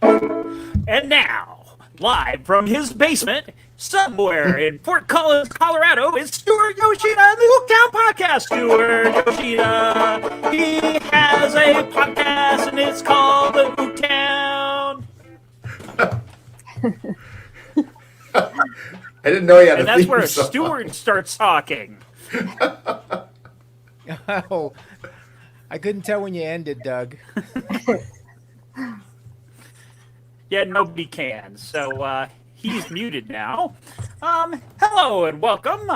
And now, live from his basement, somewhere in Fort Collins, Colorado, is Stuart Yoshida and the OokTown Podcast. Stuart Yoshida, he has a podcast and it's called the OokTown. I didn't know you had and a that's theme where song. Stuart starts talking. Oh, I couldn't tell when you ended, Doug. Yeah, nobody can. So he's muted now. Hello and welcome.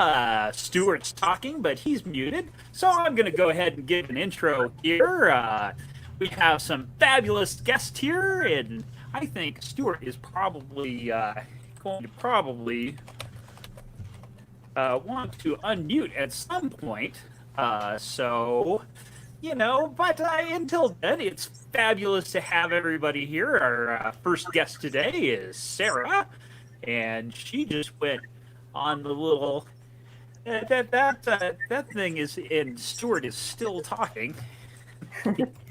Stuart's talking, but he's muted. So I'm going to go ahead and give an intro here. We have some fabulous guests here, and I think Stuart is probably going to want to unmute at some point. But until then, it's fabulous to have everybody here. Our first guest today is Sarah, and she just went on the little that thing is, and Stuart is still talking.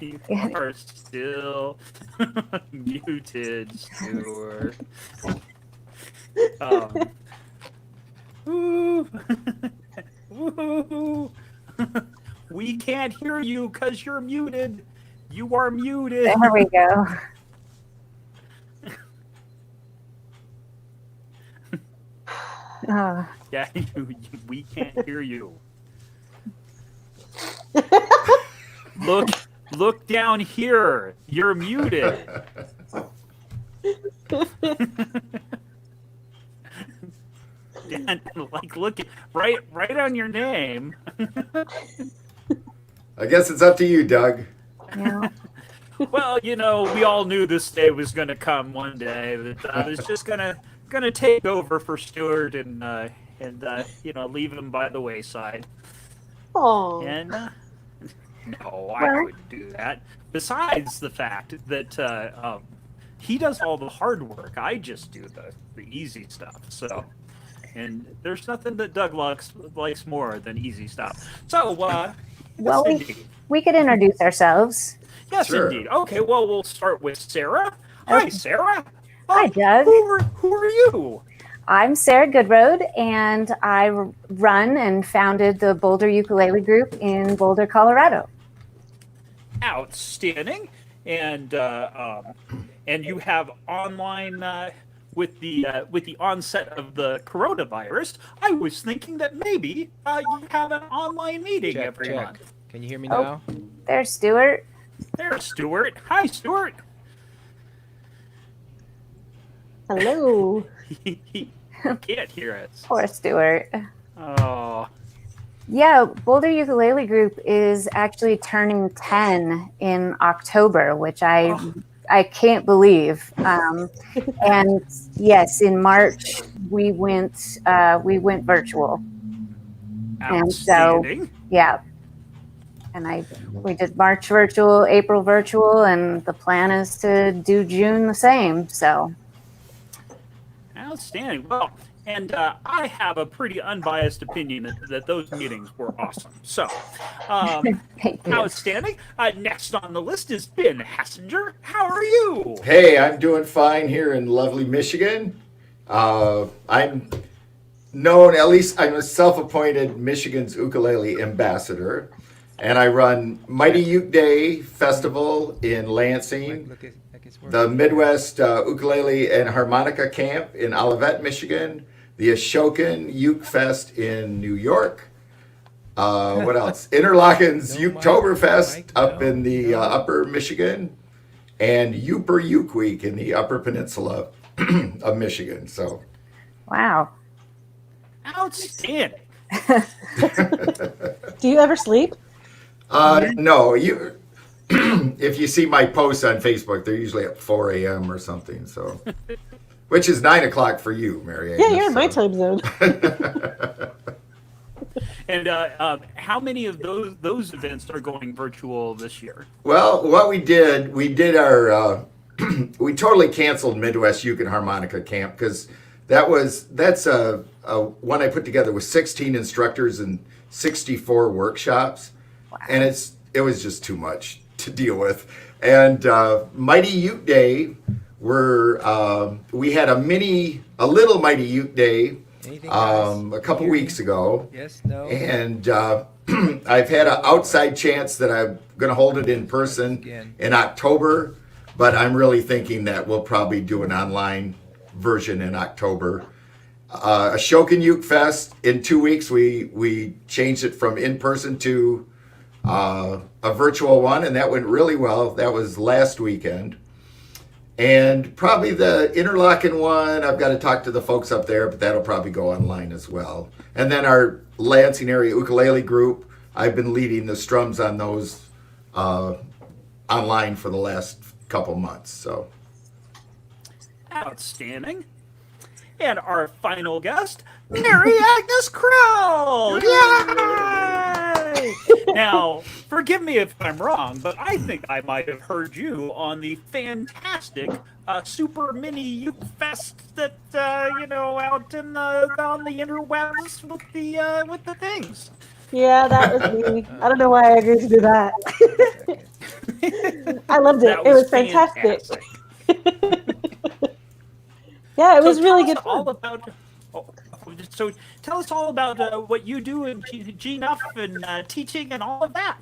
You are still muted, Stuart. Woo. Woo. We can't hear you because you're muted. You are muted. There we go. Yeah, we can't hear you. Look down here. You're muted. Look right on your name. I guess it's up to you, Doug. Yeah. Well, we all knew this day was going to come one day. That I was just gonna take over for Stuart and leave him by the wayside. Oh. And no, I wouldn't do that. Besides the fact that he does all the hard work, I just do the easy stuff. So, and there's nothing that Doug likes more than easy stuff. So, Well, yes, we could introduce ourselves. yes, Sure. indeed. Okay, well, we'll start with Sarah. Hi, Okay. Sarah. Hi, Doug. Who are you? I'm Sarah Goodroad, and I run and founded the Boulder Ukulele Group in Boulder, Colorado. Outstanding. And you have online with the onset of the coronavirus. I was thinking that maybe you have an online meeting every month. Can you hear me Oh. now? There's Stuart. There's Stuart. Hi, Stuart. Hello. He can't hear us. Poor Stuart. Oh, Yeah, Boulder Ukulele Group is actually turning 10 in October, which I can't believe. And yes, in March we went virtual. And so, outstanding. yeah. And we did March virtual, April virtual, and the plan is to do June the same. So Outstanding. Well, and I have a pretty unbiased opinion that those meetings were awesome. So, thank you. outstanding. Next on the list is Ben Hessinger. How are you? Hey, I'm doing fine here in lovely Michigan. I'm known, at least I'm a self-appointed Michigan's ukulele ambassador, and I run Mighty Uke Day Festival in Lansing, the Midwest Ukulele and Harmonica Camp in Olivet, Michigan, the Ashokan Uke Fest in New York. What else? Interlochens Uketoberfest up in the Upper Michigan, and Uper Uke Week in the Upper Peninsula of Michigan. So, Wow. Outstanding. Do you ever sleep? no, you. If you see my posts on Facebook, they're usually at 4 a.m. or something. So, which is 9 o'clock for you, Mary Agnes. Yeah, you're in my time zone. And how many of those events are going virtual this year? Well, what we did our we totally canceled Midwest Uke and Harmonica Camp because that's a one I put together with 16 instructors and 64 workshops, and it was just too much to deal with. And Mighty Uke Day we had a little mighty uke day Anything else? a couple weeks ago, Yes, no. and I've had an outside chance that I'm going to hold it in person Again. in October, but I'm really thinking that we'll probably do an online version in October. Ashokan Uke Fest in 2 weeks. We changed it from in person to a virtual one, and that went really well. That was last weekend. And probably the Interlaken one, I've got to talk to the folks up there, but that'll probably go online as well. And then our Lansing area ukulele group, I've been leading the strums on those online for the last couple months. So Outstanding. And our final guest, Mary Agnes Crowl. Yay! Now, forgive me if I'm wrong, but I think I might have heard you on the fantastic Super Mini Uke Fest that out in on the interwebs with the things. Yeah, that was me. I don't know why I agreed to do that. I loved it. That It was fantastic. Yeah, it was really good fun. So tell us all about what you do in GNUF and teaching and all of that.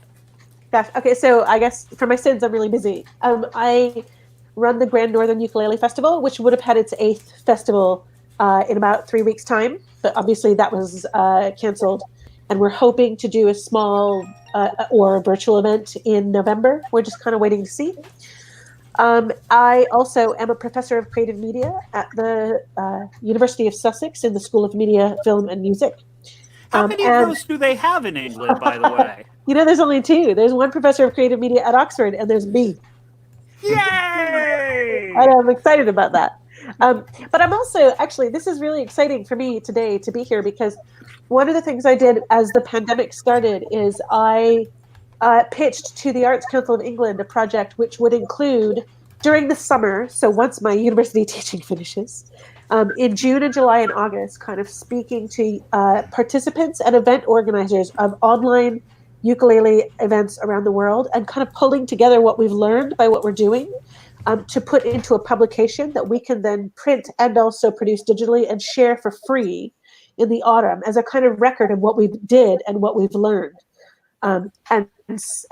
Gosh, okay, so I guess for my sins, I'm really busy. I run the Grand Northern Ukulele Festival, which would have had its 8th festival in about 3 weeks' time, but obviously that was canceled. And we're hoping to do a small or a virtual event in November. We're just kind of waiting to see. I also am a professor of creative media at the University of Sussex in the School of Media, Film, and Music. How many of those do they have in England, by the way? There's only 2. There's one professor of creative media at Oxford, and there's me. Yay! And I'm excited about that. But I'm also, actually, this is really exciting for me today to be here because one of the things I did as the pandemic started is I pitched to the Arts Council of England a project which would include, during the summer, so once my university teaching finishes, in June and July and August, kind of speaking to participants and event organizers of online ukulele events around the world and kind of pulling together what we've learned by what we're doing to put into a publication that we can then print and also produce digitally and share for free in the autumn as a kind of record of what we did and what we've learned. And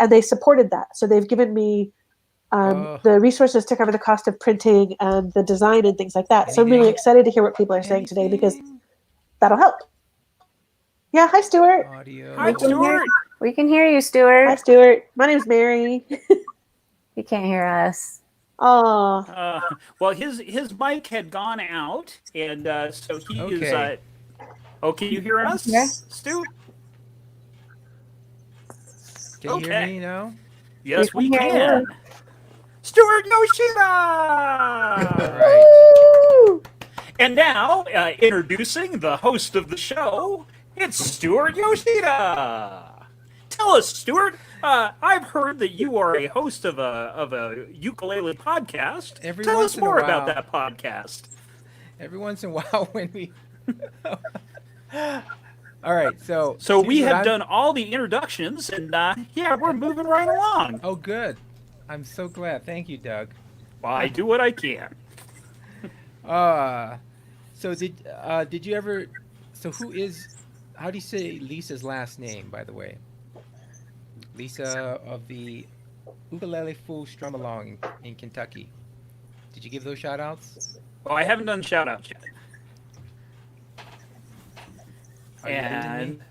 they supported that. So they've given me the resources to cover the cost of printing and the design and things like that. So I'm really excited to hear what people are saying today because that'll help. Yeah, hi, Stuart. Audio. Hi, Stuart. We can hear you, Stuart. Hi, Stuart. My name's Mary. You can't hear us. Oh, Well, his mic had gone out, and so he is. Okay. Can you hear us, Yeah. Stu? Can you hear Okay. me now? Yes, we We can hear can. Stuart Yoshida! All right. And now, introducing the host of the show, it's Stuart Yoshida. Tell us, Stuart. I've heard that you are a host of a ukulele podcast. Every Tell once us in a more about while. that podcast. Every once in a while when we... All right, so... So we see what have I'm- done all the introductions, and we're moving right along. Oh, good. I'm so glad. Thank you, Doug. Well, I do what I can. So did you ever... So how do you say Lisa's last name, by the way? Lisa of the Ukulele Fool Strum Along in Kentucky. Did you give those shout outs? Well, I haven't done shout outs yet. Are you losing And me?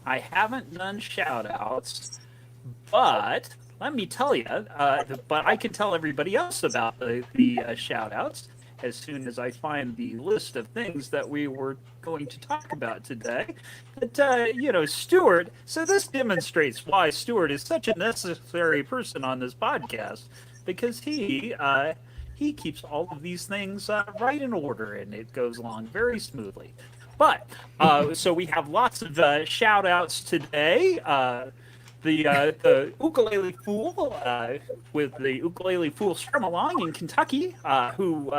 I haven't done shout outs, but let me tell you, but I can tell everybody else about the shout outs as soon as I find the list of things that we were going to talk about today. But, Stuart, so this demonstrates why Stuart is such a necessary person on this podcast, because he keeps all of these things right in order, and it goes along very smoothly. But, so we have lots of shout outs today. The Ukulele Fool with the Ukulele Fool Strum Along in Kentucky, who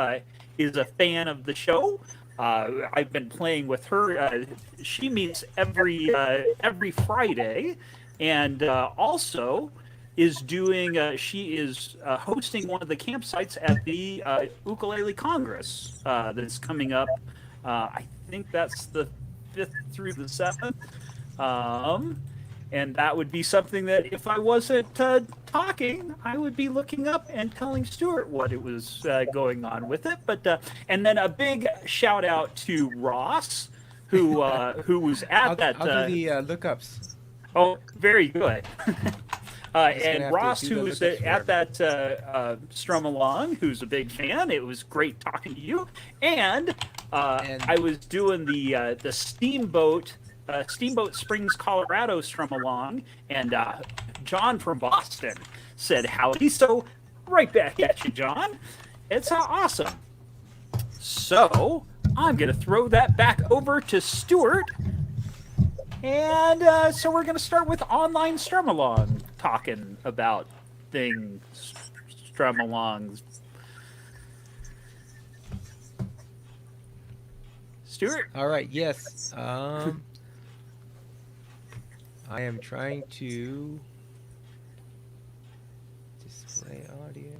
is a fan of the show. I've been playing with her. She meets every Friday, and also is doing. She is hosting one of the campsites at the Ukulele Congress that's coming up. I think that's the 5th through the 7th. And that would be something that if I wasn't talking, I would be looking up and telling Stuart what it was going on with it. But and then a big shout out to Ross, who was at that. I'll do the lookups. Oh, very good. And Ross, do the who was lookups at that Strum Along, who's a big fan. It was great talking to you. And I was doing the Steamboat Springs, Colorado Strum Along, and John from Boston said howdy. So right back at you, John. It's awesome. So I'm going to throw that back over to Stuart. And so we're going to start with online Strum Along, talking about things, Strum Alongs. Stuart? All right, yes. I am trying to display audio.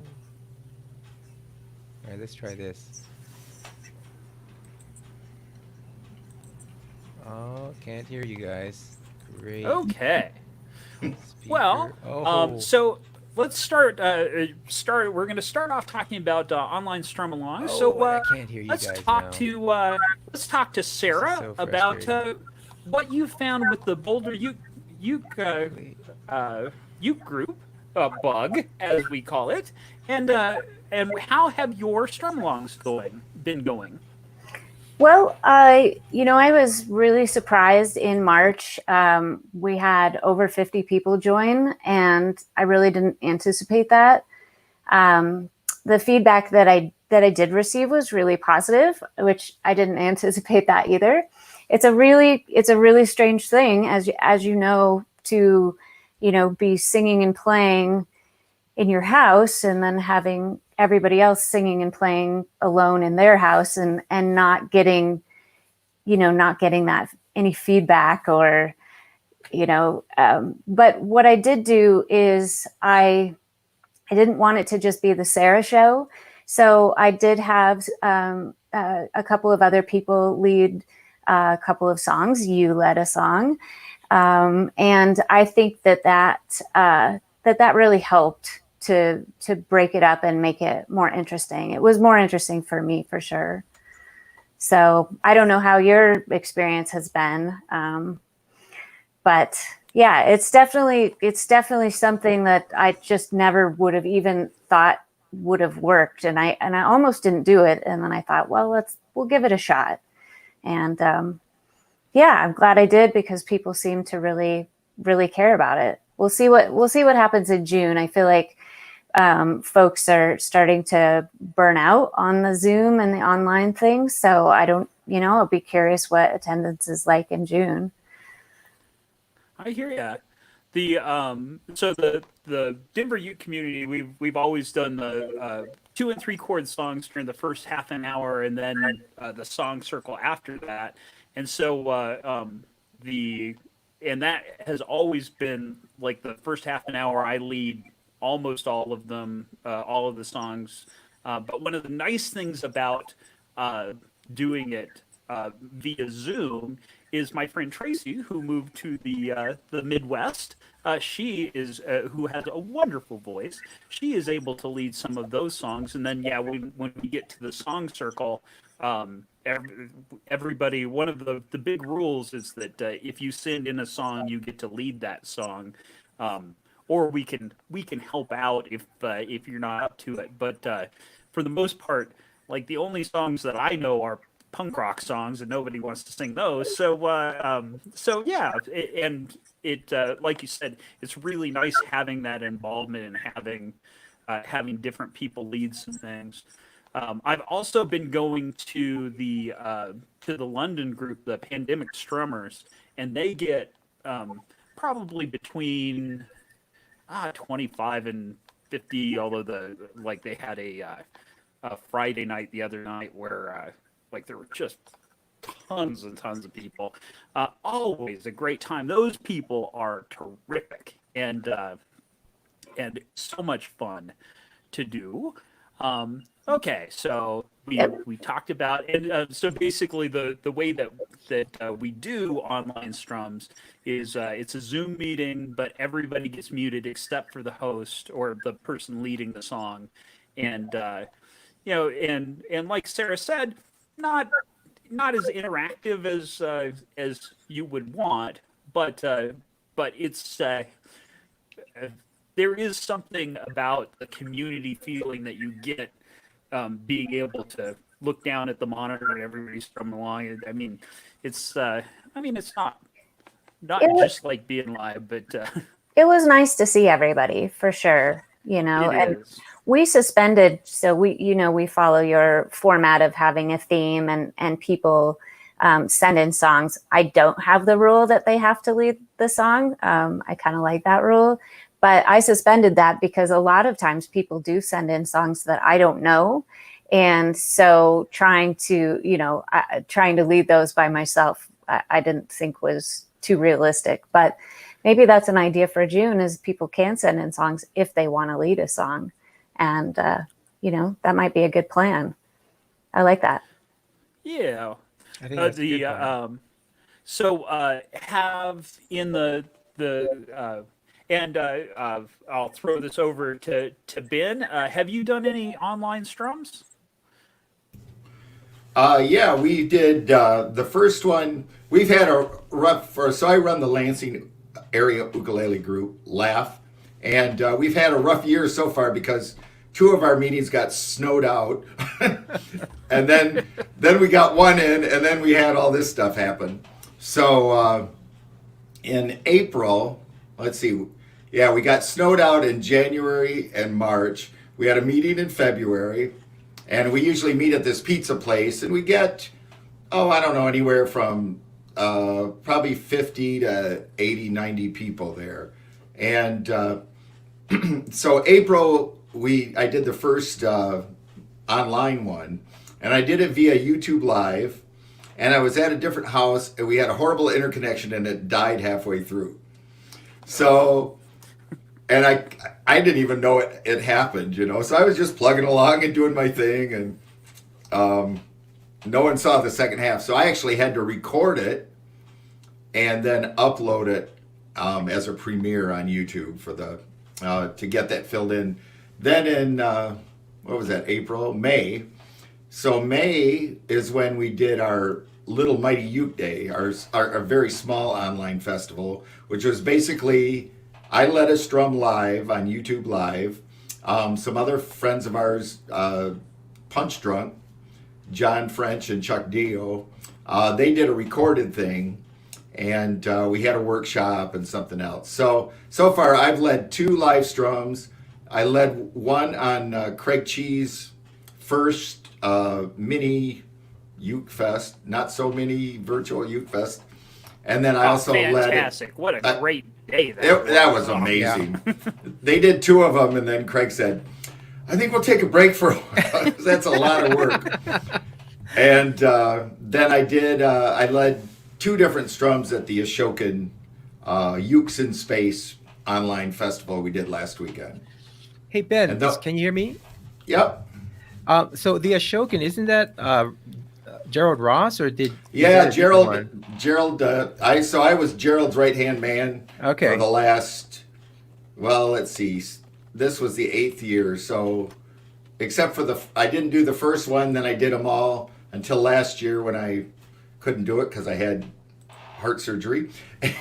All right, let's try this. Oh, can't hear you guys. Great. Okay. Speaker. Well, so let's start. We're going to start off talking about online Strum Along. So I can't hear you let's guys talk now. to let's talk to Sarah so about frustrating. what you found with the Boulder Uke group, bug as we call it, and how have your Strum Alongs been going? Well, I was really surprised in March. We had over 50 people join, and I really didn't anticipate that. The feedback that I did receive was really positive, which I didn't anticipate that either. It's a really strange thing, as you know, to be singing and playing in your house and then having everybody else singing and playing alone in their house and not getting that any feedback or but what I did do is I didn't want it to just be the Sarah show, so I did have a couple of other people lead a couple of songs. You led a song, and I think that really helped to break it up and make it more interesting. It was more interesting for me, for sure. So I don't know how your experience has been, but yeah, it's definitely something that I just never would have even thought would have worked, and I almost didn't do it, and then I thought, well, we'll give it a shot, and yeah, I'm glad I did because people seem to really care about it. We'll see what happens in June. I feel like folks are starting to burn out on the Zoom and the online thing. So I'll be curious what attendance is like in June. I hear ya. So the Denver Ute community, we've always done the 2 and 3 chord songs during the first half an hour, and then the song circle after that. And so and that has always been like the first half an hour. I lead almost all of them, all of the songs. But one of the nice things about doing it via Zoom is my friend Tracy, who moved to the Midwest. She is who has a wonderful voice. She is able to lead some of those songs, and then when we get to the song circle, everybody. One of the big rules is that if you send in a song, you get to lead that song. Or we can help out if you're not up to it. But for the most part, like the only songs that I know are punk rock songs, and nobody wants to sing those. So yeah, like you said, it's really nice having that involvement and having different people lead some things. I've also been going to the London group, the Pandemic Strummers, and they get probably between 25 and 50, although they had a Friday night the other night where there were just tons and tons of people. Always a great time. Those people are terrific, and and so much fun to do. Okay, so we talked about, and so basically the way that we do online strums is it's a Zoom meeting, but everybody gets muted except for the host or the person leading the song, and and like Sarah said, not as interactive as you would want, but it's there is something about the community feeling that you get being able to look down at the monitor and everybody's strumming along. I mean, it's not just like being live, but it was nice to see everybody for sure. And is. we suspended, so we follow your format of having a theme and people send in songs. I don't have the rule that they have to lead the song. I kind of like that rule, but I suspended that because a lot of times people do send in songs that I don't know. And so trying to lead those by myself, I didn't think was too realistic, but maybe that's an idea for June, is people can send in songs if they want to lead a song. And, that might be a good plan. I like that. Yeah. I think that's a good plan. Have in I'll throw this over to Ben. Have you done any online strums? Yeah, we did the first one. We've had a rough, so I run the Lansing area ukulele group, Laugh, and we've had a rough year so far because 2 of our meetings got snowed out, and then we got one in, and then we had all this stuff happen. So in April, let's see, yeah, we got snowed out in January and March. We had a meeting in February, and we usually meet at this pizza place, and we get, I don't know, anywhere from probably 50 to 80, 90 people there. And so April, I did the first online one, and I did it via YouTube Live, and I was at a different house, and we had a horrible interconnection, and it died halfway through. So, and I didn't even know it happened, so I was just plugging along and doing my thing, and no one saw the second half. So I actually had to record it and then upload it as a premiere on YouTube for to get that filled in. Then in, what was that, May. So May is when we did our Little Mighty Uke Day, our very small online festival, which was basically, I led a strum live on YouTube Live. Some other friends of ours, Punch Drunk, John French and Chuck Dio, they did a recorded thing, and we had a workshop and something else. So far I've led 2 live strums. I led one on Craig Cheese' first mini Uke Fest, not so mini virtual Uke Fest. And then I also fantastic. What a great day that was amazing. Yeah. They did 2 of them, and then Craig said, I think we'll take a break for a while. That's a lot of work. And then I led 2 different strums at the Ashokan Ukes in Space online festival we did last weekend. Hey, Ben, can you hear me? Yep. So the Ashokan, isn't that Gerald Ross, or did? Yeah, Gerald. I was Gerald's right-hand man. Okay. For the last, let's see, this was the 8th year. So, except for I didn't do the first one, then I did them all until last year when I couldn't do it because I had heart surgery,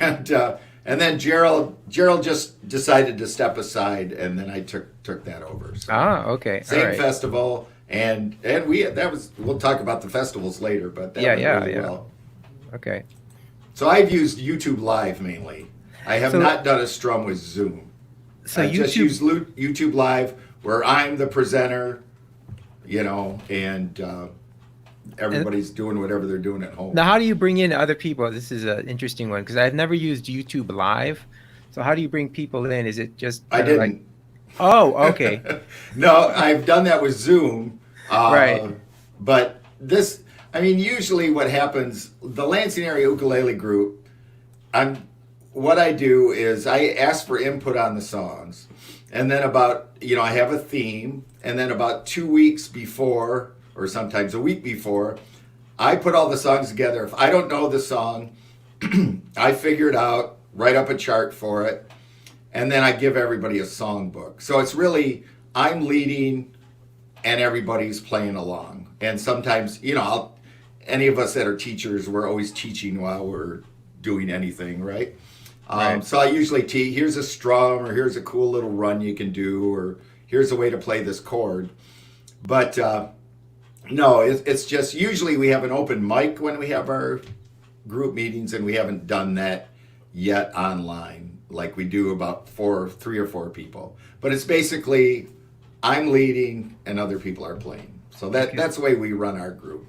and then Gerald just decided to step aside, and then I took that over. So, okay. Same right. festival. And we'll talk about the festivals later, but that went really well. Okay. So I've used YouTube Live mainly. I have not done a strum with Zoom. So I just use YouTube Live where I'm the presenter, and everybody's doing whatever they're doing at home. Now, how do you bring in other people? This is an interesting one because I've never used YouTube Live. So how do you bring people in? Is it just I didn't. Oh, okay. No, I've done that with Zoom. Right. But usually what happens, the Lansing area ukulele group, what I do is I ask for input on the songs. And then I have a theme, and then about 2 weeks before, or sometimes a week before, I put all the songs together. If I don't know the song, I figure it out, write up a chart for it, and then I give everybody a songbook. So it's really, I'm leading and everybody's playing along. And sometimes, any of us that are teachers, we're always teaching while we're doing anything, right? Right. So I usually teach, here's a strum, or here's a cool little run you can do, or here's a way to play this chord. But no, it's just, usually we have an open mic when we have our group meetings, and we haven't done that yet online, like we do about 3 or 4 people. But it's basically, I'm leading and other people are playing. So that's the way we run our group.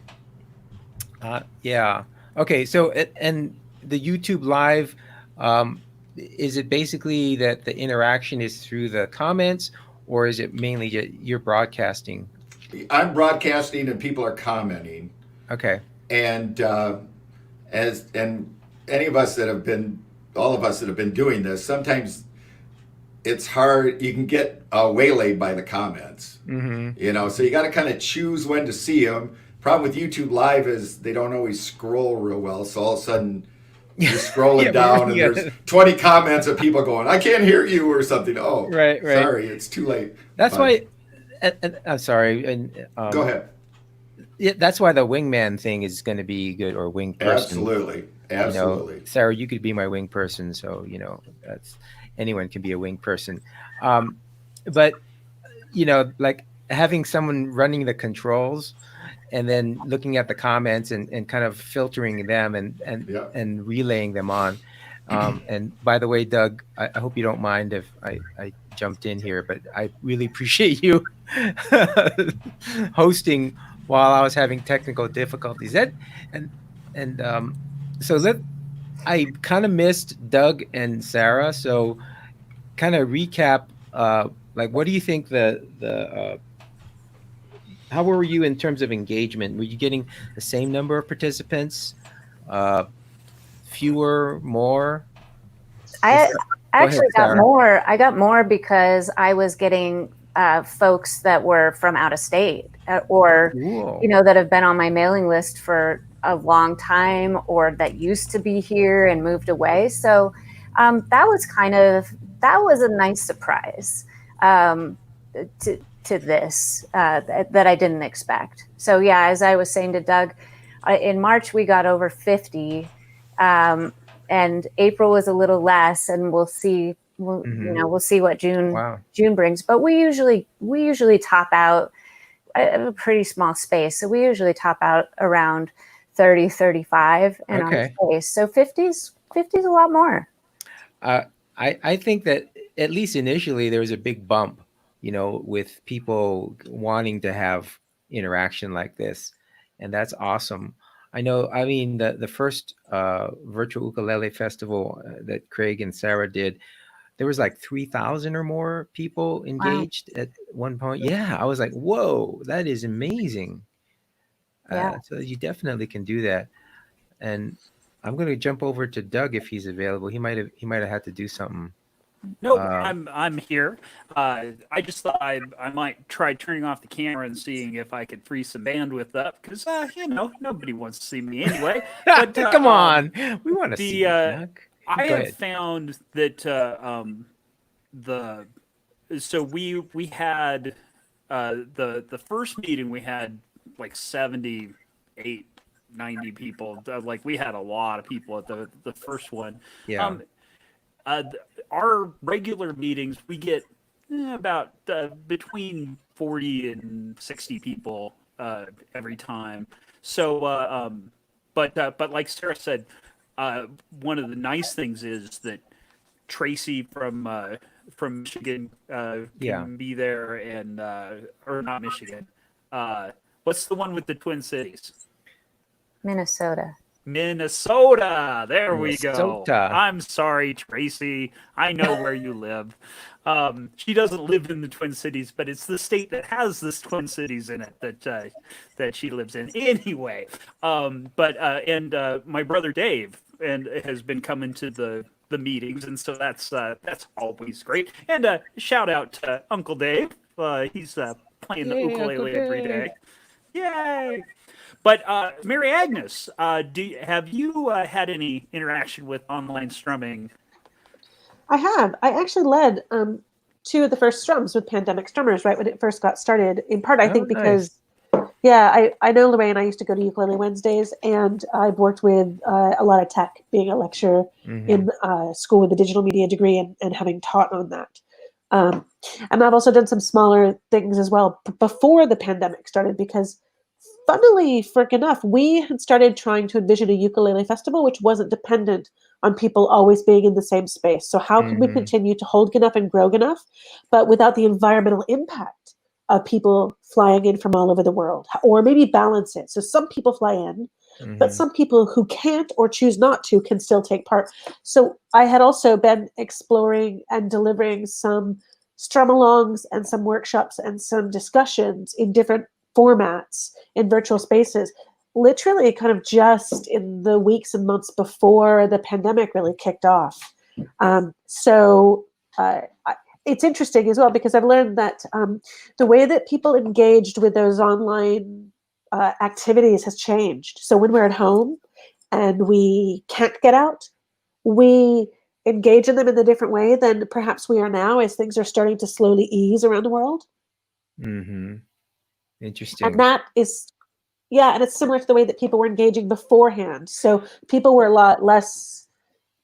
Yeah. Okay. So, and the YouTube live, is it basically that the interaction is through the comments, or is it mainly you're broadcasting? I'm broadcasting and people are commenting. Okay. And any of us that have been, all of us that have been doing this, sometimes it's hard. You can get waylaid by the comments. Mm-hmm. So you got to kind of choose when to see them. Problem with YouTube Live is they don't always scroll real well. So all of a sudden you're scrolling down and there's 20 comments of people going, "I can't hear you," or something. Oh, right. Sorry, it's too late. That's why. And I'm sorry. And go ahead. Yeah, that's why the wingman thing is going to be good, or wing person. Absolutely. Sarah, you could be my wing person, so that's anyone can be a wing person. But like having someone running the controls, and then looking at the comments and kind of filtering them and relaying them on. And by the way, Doug, I hope you don't mind if I jumped in here, but I really appreciate you hosting while I was having technical difficulties. I kind of missed Doug and Sarah. So kind of recap, like, what do you think how were you in terms of engagement? Were you getting the same number of participants? Fewer, more? I actually got Sarah. more. I got more because I was getting folks that were from out of state, or Cool. that have been on my mailing list for a long time, or that used to be here and moved away. So that was a nice surprise to this that I didn't expect. So yeah, as I was saying to Doug, in March we got over 50. And April was a little less, and we'll see. We'll see what June brings. But we usually top out. I have a pretty small space, so we usually top out around 30, 35 in our space. So 50's a lot more. I think that at least initially there was a big bump, with people wanting to have interaction like this, and that's awesome. I know. I mean, the first virtual ukulele festival that Craig and Sarah did, there was like 3,000 or more people engaged at one point. Yeah, I was like, whoa, that is amazing. Yeah. So you definitely can do that. And I'm going to jump over to Doug if he's available. He might have had to do something. No, I'm here. I just thought I might try turning off the camera and seeing if I could free some bandwidth up, because nobody wants to see me anyway. But come on, we want to see you, Doug. I have found that we had the first meeting, we had like 78, 90 people. Like, we had a lot of people at the first one. Yeah. Our regular meetings, we get about between 40 and 60 people every time. So, but like Sarah said, one of the nice things is that Tracy from Michigan can be there, and or not Michigan. What's the one with the Twin Cities? Minnesota. There we go. I'm sorry, Tracy. I know where you live. She doesn't live in the Twin Cities, but it's the state that has this Twin Cities in it that she lives in. Anyway, but my brother Dave has been coming to the the meetings, and so that's always great. And shout out to Uncle Dave. He's playing the Yay, ukulele Uncle every Dave. day. Yay! But Mary Agnes, have you had any interaction with online strumming? I have. I actually led two of the first strums with Pandemic Strummers right when it first got started. In part, I Oh, think because, nice. yeah, I know Lorraine. I used to go to Ukulele Wednesdays, and I've worked with a lot of tech, being a lecturer in school with a digital media degree and having taught on that. And I've also done some smaller things as well before the pandemic started because, funnily frick enough, we had started trying to envision a ukulele festival which wasn't dependent on people always being in the same space. So how can we continue to hold enough and grow enough, but without the environmental impact of people flying in from all over the world? Or maybe balance it. So some people fly in, but some people who can't or choose not to can still take part. So I had also been exploring and delivering some strum-alongs and some workshops and some discussions in different formats in virtual spaces, literally kind of just in the weeks and months before the pandemic really kicked off. It's interesting as well because I've learned that the way that people engaged with those online activities has changed. So when we're at home and we can't get out, we engage in them in a different way than perhaps we are now as things are starting to slowly ease around the world. Interesting. And that is, yeah, and it's similar to the way that people were engaging beforehand. So people were a lot less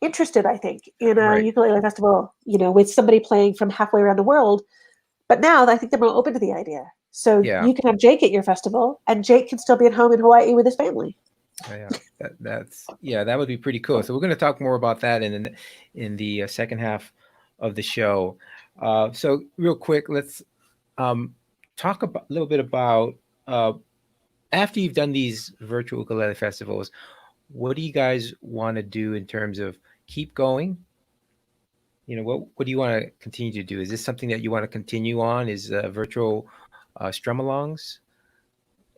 interested, I think, in a ukulele festival, with somebody playing from halfway around the world. But now I think they're more open to the idea. So you can have Jake at your festival, and Jake can still be at home in Hawaii with his family. That would be pretty cool. So we're going to talk more about that in the second half of the show. So real quick, let's talk a little bit about after you've done these virtual ukulele festivals, what do you guys want to do in terms of keep going? What do you want to continue to do? Is this something that you want to continue on? Is virtual strum-alongs?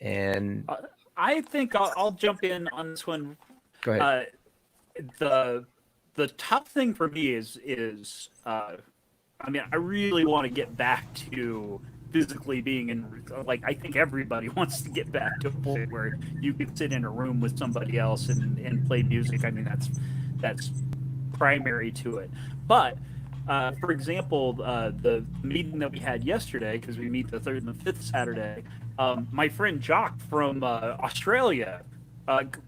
And I think I'll jump in on this one. Go ahead. The tough thing for me is I really want to get back to physically being in, I think everybody wants to get back to a point where you can sit in a room with somebody else and play music. I mean, that's primary to it. But for example, the meeting that we had yesterday, because we meet the third and the fifth Saturday, my friend Jock from Australia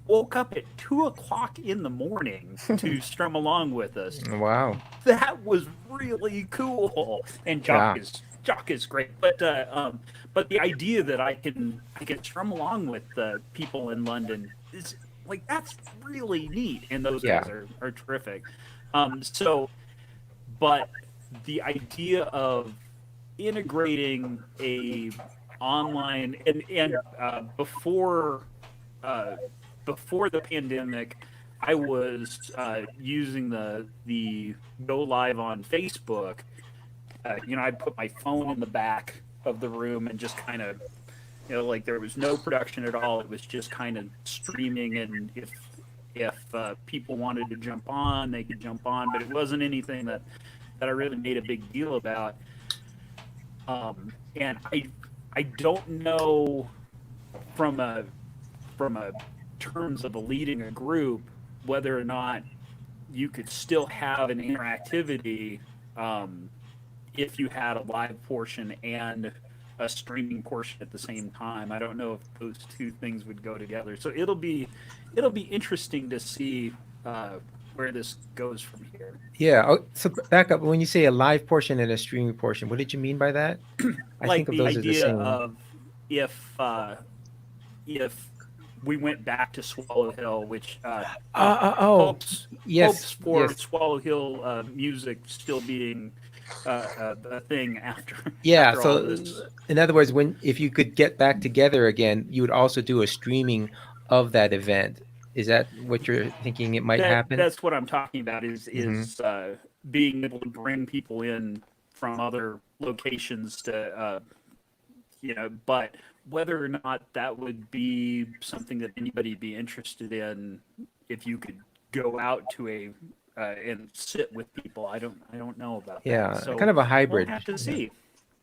woke up at 2:00 in the morning to strum along with us. Wow, that was really cool. And Jock is great, but the idea that I can strum along with people in London is that's really neat, and those guys are terrific. But the idea of integrating a online and before the pandemic, I was using the go live on Facebook. I'd put my phone in the back of the room and just kind of, there was no production at all. It was just kind of streaming, and if people wanted to jump on, they could jump on, but it wasn't anything that I really made a big deal about. And I don't know from a terms of leading a group whether or not you could still have an interactivity if you had a live portion and a streaming portion at the same time. I don't know if those two things would go together. So it'll be interesting to see where this goes from here. Yeah. So back up. When you say a live portion and a streaming portion, what did you mean by that? I think of those as the same. Of if we went back to Swallow Hill, which hopes for Swallow Hill music still being a thing after. Yeah. After So in other words, if you could get back together again, you would also do a streaming of that event. Is that what you're thinking it might happen? That's what I'm talking about. Is being able to bring people in from other locations to, but whether or not that would be something that anybody would be interested in, if you could go out to and sit with people. I don't know about Yeah, that. So kind of a we'll hybrid. have to see.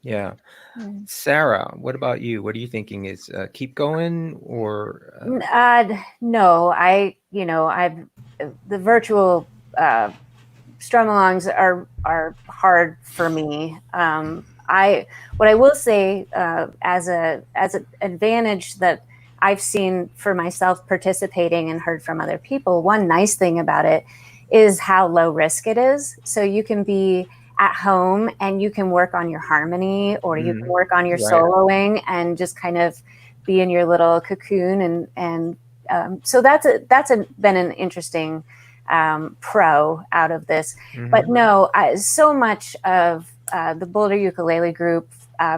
Yeah. Mm. Sarah, what about you? What are you thinking? Is keep going or No, I've the virtual strum-alongs are hard for me. What I will say as an advantage that I've seen for myself participating and heard from other people, one nice thing about it is how low risk it is. So you can be at home and you can work on your harmony, or you can work on your Right. soloing and just kind of be in your little cocoon. And so that's been an interesting pro out of this. But no, so much of the Boulder Ukulele group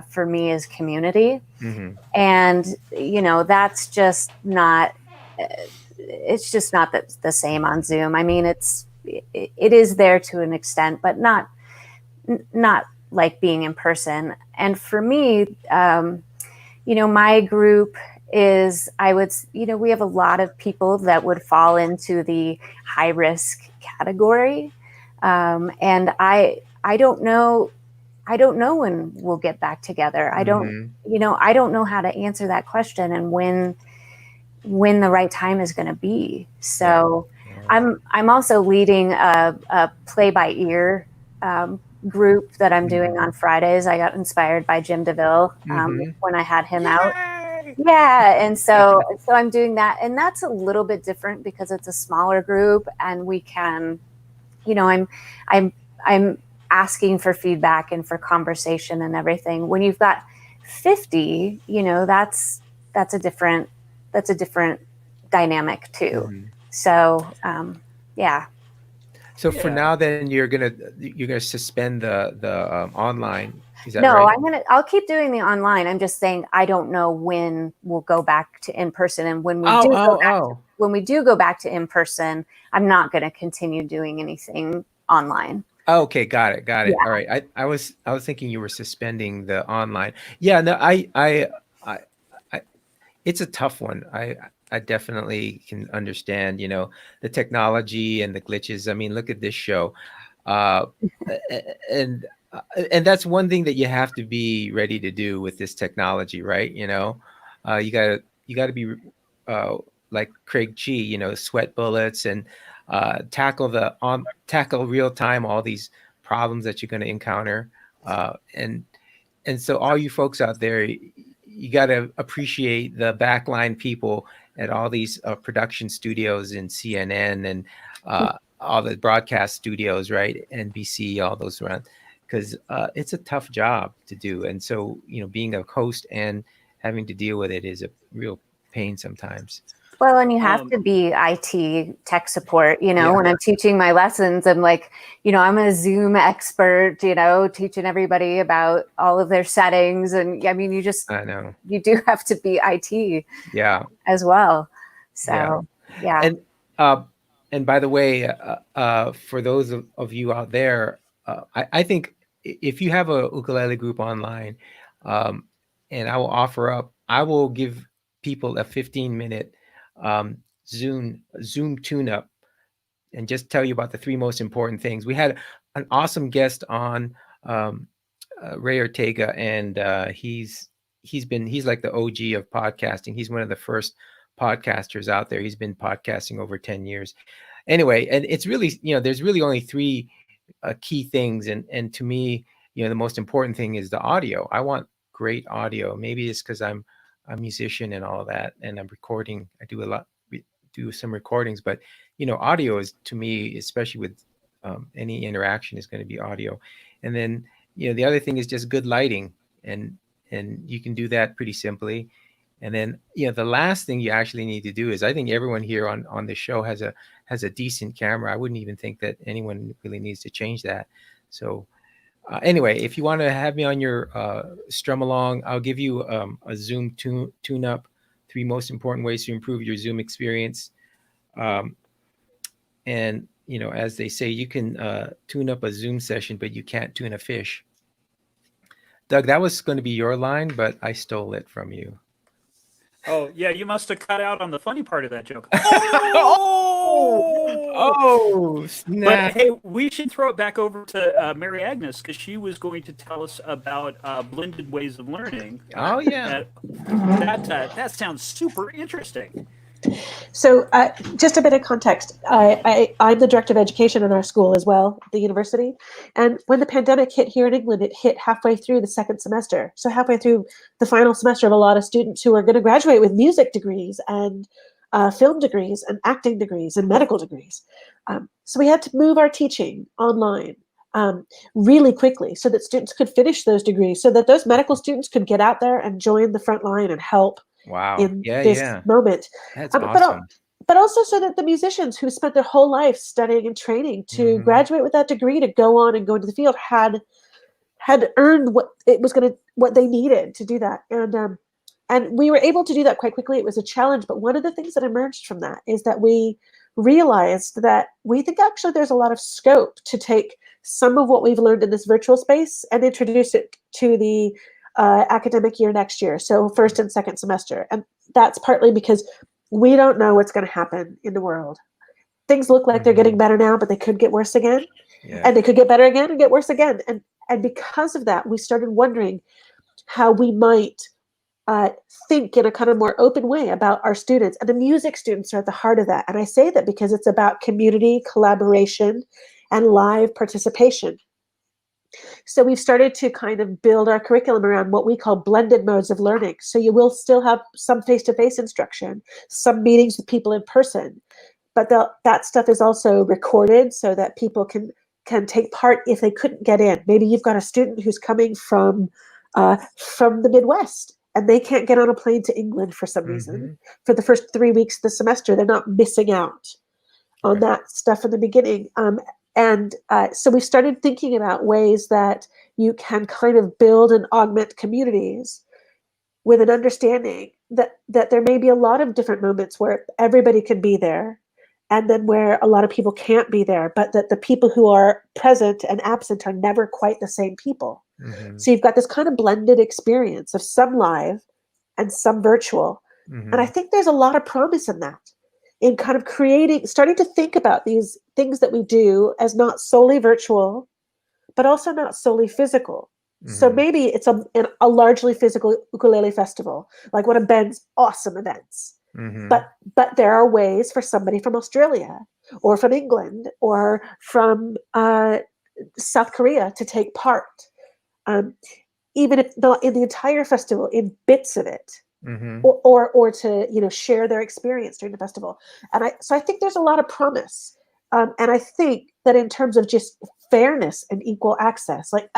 for me is community. And, that's just not, it's just not the same on Zoom. I mean, it is there to an extent, but not like being in person. And for me, my group is, we have a lot of people that would fall into the high risk category. And I don't know when we'll get back together. I don't know how to answer that question and when the right time is going to be. So I'm also leading a play by ear group that I'm doing on Fridays. I got inspired by Jim DeVille when I had him out. Yeah, and so I'm doing that, and that's a little bit different because it's a smaller group, and we can, I'm asking for feedback and for conversation and everything. When you've got 50, that's a different dynamic too. So yeah. So for now, then you're gonna suspend the online. Is that No, right? I'll keep doing the online. I'm just saying I don't know when we'll go back to in person, and when we when we do go back to in person, I'm not going to continue doing anything online. Okay, got it. Yeah. All right. I was thinking you were suspending the online. Yeah, no, I it's a tough one. I definitely can understand, the technology and the glitches. I mean, look at this show. And that's one thing that you have to be ready to do with this technology, right? You gotta be like Craig G, sweat bullets and tackle real time all these problems that you're going to encounter. And so all you folks out there, you got to appreciate the backline people at all these production studios in CNN and all the broadcast studios, right? NBC, all those around, because it's a tough job to do. And so, being a host and having to deal with it is a real pain sometimes. Well, and you have to be IT tech support, when I'm teaching my lessons, I'm like, I'm a Zoom expert, teaching everybody about all of their settings. And I mean, I know you do have to be IT as well. So, yeah. And by the way, for those of you out there, I think if you have a ukulele group online, and I will give people a 15-minute Zoom tune-up and just tell you about the 3 most important things. We had an awesome guest on, Ray Ortega, and he's like the OG of podcasting. He's one of the first podcasters out there. He's been podcasting over 10 years. Anyway, and it's really, there's really only 3 key things. And to me, the most important thing is the audio. I want great audio. Maybe it's because I'm a musician and all of that, and I'm recording. I do some recordings, but audio is, to me, especially with any interaction, is going to be audio. And then the other thing is just good lighting, and you can do that pretty simply. And then the last thing you actually need to do is, I think everyone here on the show has a decent camera. I wouldn't even think that anyone really needs to change that. So anyway, if you want to have me on your strum along, I'll give you a Zoom tune up, 3 most important ways to improve your Zoom experience. And as they say, you can tune up a Zoom session, but you can't tune a fish. Doug, that was going to be your line, but I stole it from you. Oh, yeah, you must have cut out on the funny part of that joke. Oh! Oh, But snap. hey, we should throw it back over to Mary Agnes because she was going to tell us about blended ways of learning. Oh, yeah. That sounds super interesting. So, just a bit of context. I'm the director of education in our school as well, the university. And when the pandemic hit here in England, it hit halfway through the second semester. So halfway through the final semester of a lot of students who are going to graduate with music degrees and film degrees and acting degrees and medical degrees. So we had to move our teaching online really quickly so that students could finish those degrees, so that those medical students could get out there and join the front line and help Wow. in Yeah, this yeah. moment. That's awesome. But also so that the musicians who spent their whole life studying and training to graduate with that degree to go on and go into the field had earned what they needed to do that. And we were able to do that quite quickly. It was a challenge, but one of the things that emerged from that is that we realized that we think actually there's a lot of scope to take some of what we've learned in this virtual space and introduce it to the academic year next year, so first and second semester. And that's partly because we don't know what's going to happen in the world. Things look like they're getting better now, but they could get worse again. Yeah. And they could get better again and get worse again. And because of that, we started wondering how we might think in a kind of more open way about our students. And the music students are at the heart of that. And I say that because it's about community, collaboration, and live participation. So we've started to kind of build our curriculum around what we call blended modes of learning. So you will still have some face-to-face instruction, some meetings with people in person, but that stuff is also recorded so that people can take part if they couldn't get in. Maybe you've got a student who's coming from the Midwest and they can't get on a plane to England for some reason. For the first 3 weeks of the semester, they're not missing out on that stuff in the beginning. So we started thinking about ways that you can kind of build and augment communities with an understanding that there may be a lot of different moments where everybody can be there, and then where a lot of people can't be there, but that the people who are present and absent are never quite the same people. So you've got this kind of blended experience of some live and some virtual. And I think there's a lot of promise in that, in kind of starting to think about these things that we do as not solely virtual, but also not solely physical. So maybe it's a largely physical ukulele festival, like one of Ben's awesome events. But there are ways for somebody from Australia or from England or from South Korea to take part, even if not in the entire festival, in bits of it. Or to share their experience during the festival. So I think there's a lot of promise, and I think that in terms of just fairness and equal access, like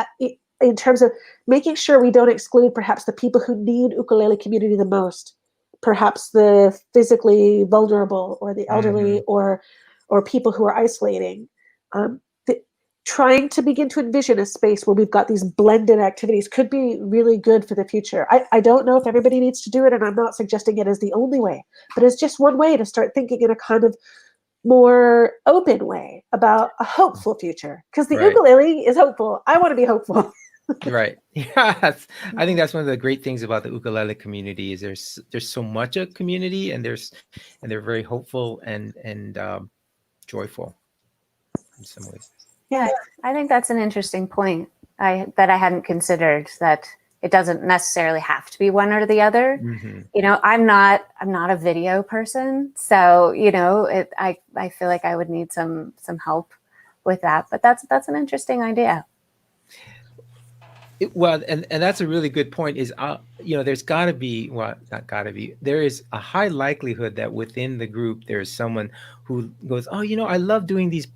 in terms of making sure we don't exclude perhaps the people who need ukulele community the most, perhaps the physically vulnerable or the elderly or people who are isolating. Trying to begin to envision a space where we've got these blended activities could be really good for the future. I don't know if everybody needs to do it, and I'm not suggesting it as the only way, but it's just one way to start thinking in a kind of more open way about a hopeful future, because the ukulele is hopeful. I want to be hopeful. Right. Yes. I think that's one of the great things about the ukulele community is there's so much a community, and they're very hopeful and joyful in some ways. Yeah, I think that's an interesting point that I hadn't considered, that it doesn't necessarily have to be one or the other. I'm not a video person, so I feel like I would need some help with that. But that's an interesting idea. And that's a really good point. Is there's got to be, not got to be. There is a high likelihood that within the group there is someone who goes, I love doing these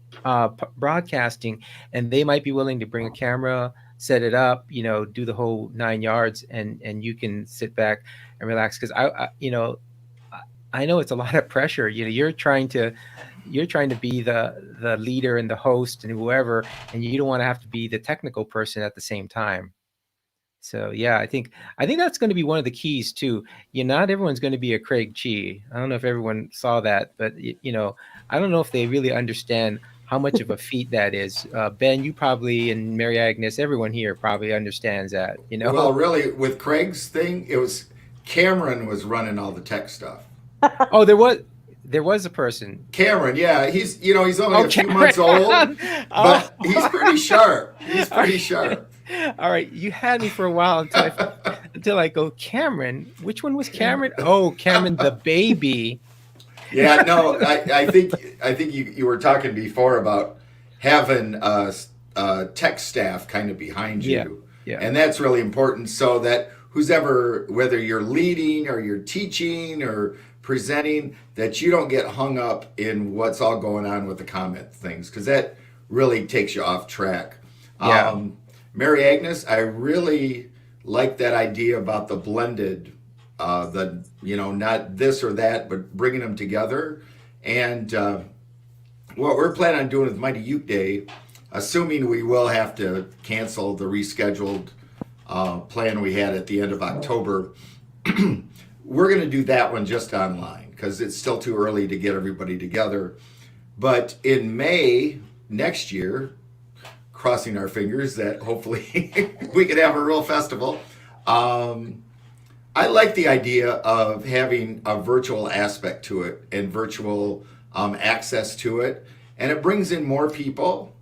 broadcasting, and they might be willing to bring a camera, set it up, do the whole 9 yards, and you can sit back and relax. Because I know it's a lot of pressure. You're trying to be the leader and the host and whoever, and you don't want to have to be the technical person at the same time. So yeah, I think that's going to be one of the keys too. Not everyone's going to be a Craig Chi. I don't know if everyone saw that, but I don't know if they really understand how much of a feat that is. Ben, you probably, and Mary Agnes, everyone here probably understands that. Well, really, with Craig's thing, it was Cameron was running all the tech stuff. Oh, there was. there was a person. Cameron, yeah, he's only a few Cameron. months old, Oh. but he's pretty sharp. He's pretty sharp. All right, you had me for a while until I go, Cameron. Which one was Cameron? Oh, Cameron the baby. Yeah, no, I think you were talking before about having tech staff kind of behind you, Yeah. And that's really important so that whether you're leading or you're teaching or presenting, that you don't get hung up in what's all going on with the comment things, because that really takes you off track. Yeah. Mary Agnes, I really like that idea about the blended, not this or that, but bringing them together. And what we're planning on doing with Mighty Uke Day, assuming we will have to cancel the rescheduled plan we had at the end of October, we're going to do that one just online because it's still too early to get everybody together. But in May next year, crossing our fingers that hopefully we can have a real festival. I like the idea of having a virtual aspect to it and virtual access to it. And it brings in more people.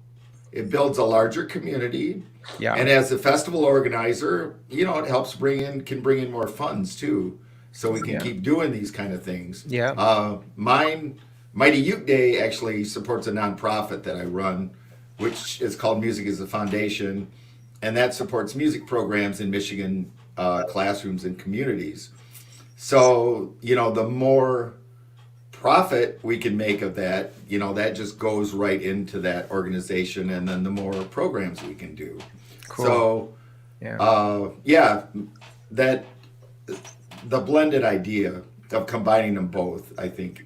It builds a larger community. Yeah. And as a festival organizer, it helps bring in more funds too. So we can keep doing these kind of things. Yeah. Mighty Uke Day actually supports a nonprofit that I run, which is called Music is a Foundation, and that supports music programs in Michigan classrooms and communities. So, the more profit we can make of that, that just goes right into that organization, and then the more programs we can do. Cool. So, that the blended idea of combining them both, I think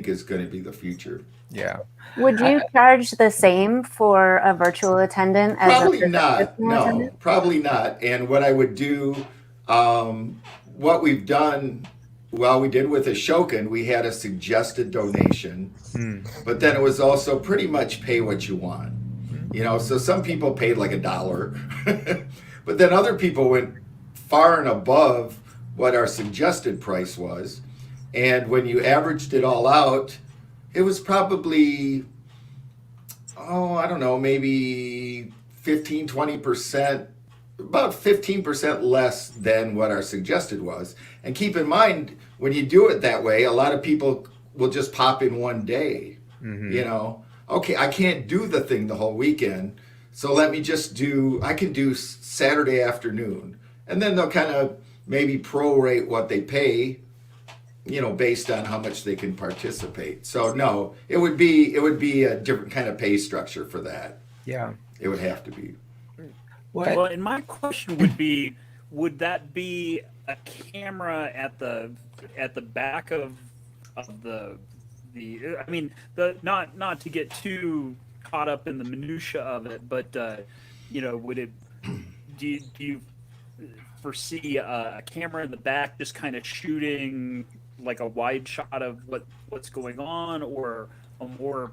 is going to be the future. Yeah. Would you charge the same for a virtual attendant as Probably a not. physical No, attendant? probably not. And what I would do, what we've done, we did with Ashokan, we had a suggested donation, but then it was also pretty much pay what you want. So some people paid like $1, but then other people went far and above what our suggested price was. And when you averaged it all out, it was probably, I don't know, maybe 15, 20%, about 15% less than what our suggested was. And keep in mind, when you do it that way, a lot of people will just pop in one day. Okay, I can't do the thing the whole weekend, so let me just I can do Saturday afternoon. And then they'll kind of maybe prorate what they pay, based on how much they can participate. So no, it would be a different kind of pay structure for that. Yeah. It would have to be. What? Well, and my question would be, would that be a camera at the back of the I mean, not to get too caught up in the minutia of it, but would it do you foresee a camera in the back just kind of shooting like a wide shot of what's going on, or a more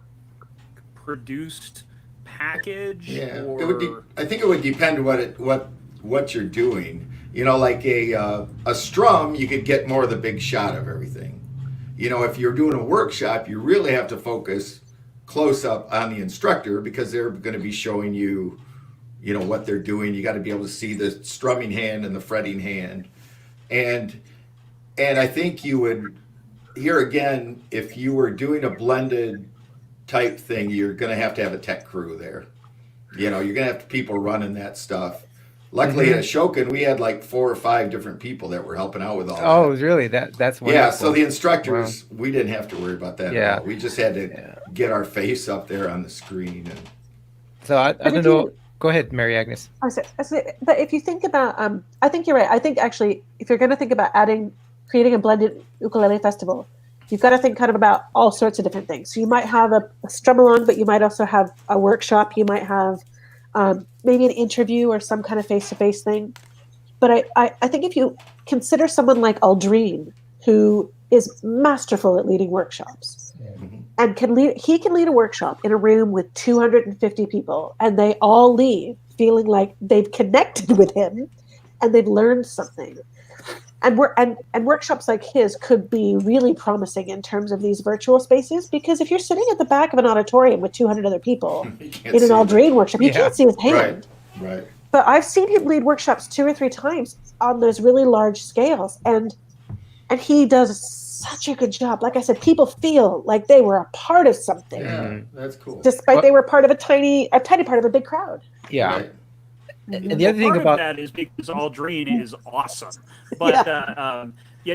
produced package? Yeah, or... I think it would depend what you're doing. Like a strum, you could get more of the big shot of everything. If you're doing a workshop, you really have to focus close up on the instructor, because they're going to be showing you, what they're doing. You got to be able to see the strumming hand and the fretting hand. And I think you would, here again, if you were doing a blended type thing, you're going to have a tech crew there. You're going to have people running that stuff. Luckily at Ashokan, we had like 4 or 5 different people that were helping out with all Oh, that. really? That's wonderful. Yeah, so the instructors, we didn't have to worry about that Yeah. at all. We just had to get our face up there on the screen. And So I don't know. Go ahead, Mary Agnes. I say, but if you think about, I think you're right. I think actually, if you're going to think about creating a blended ukulele festival, you've got to think kind of about all sorts of different things. So you might have a strum along, but you might also have a workshop. You might have maybe an interview or some kind of face-to-face thing. But I think if you consider someone like Aldrine, who is masterful at leading workshops, and he can lead a workshop in a room with 250 people, and they all leave feeling like they've connected with him and they've learned something. and workshops like his could be really promising in terms of these virtual spaces, because if you're sitting at the back of an auditorium with 200 other people in an Aldrin workship, you can't see his hand. Right. But I've seen him lead workshops 2 or 3 times on those really large scales, and he does such a good job. Like I said, people feel like they were a part of something, Yeah, that's cool. despite they were part of a tiny part of a big crowd. Yeah. Right. And the other thing Part about of that is because Aldrin is awesome, but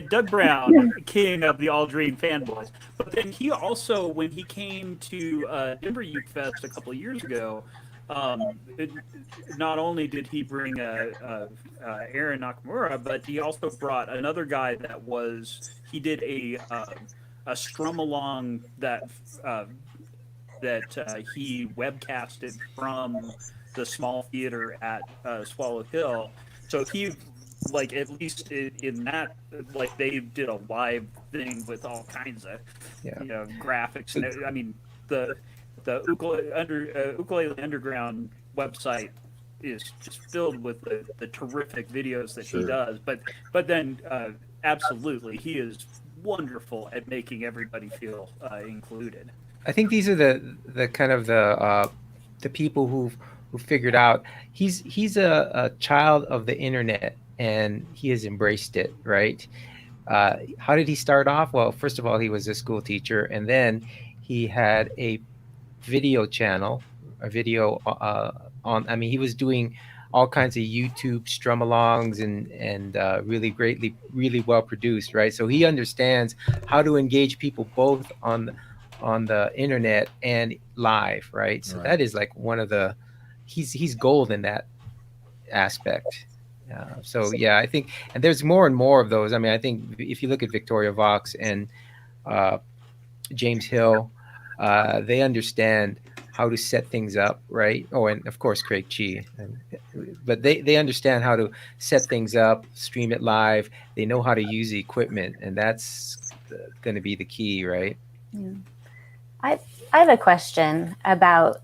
Doug Brown, king of the Aldrin fanboys. But then he also, when he came to Denver Uke Fest a couple of years ago, not only did he bring Aaron Nakamura, but he also brought another guy he did a strum along that he webcasted from the small theater at Swallow Hill. So he, at least in that, they did a live thing with all kinds of, graphics. And I mean, the Ukulele Underground website is just filled with the terrific videos that he does. But then, absolutely, he is wonderful at making everybody feel included. I think these are the kind of the people who figured out he's a child of the internet, and he has embraced it, right? How did he start off? Well, first of all, he was a school teacher, and then he had a video channel, he was doing all kinds of YouTube strum-alongs and really well produced, right? So he understands how to engage people both on the internet and live, right? So that is like one of the he's gold in that aspect. I think, and there's more and more of those. I mean, I think if you look at Victoria Vox and James Hill, they understand how to set things up, right? Oh, and of course Craig Chi, but they understand how to set things up, stream it live. They know how to use the equipment, and that's going to be the key, right? Yeah. I have a question about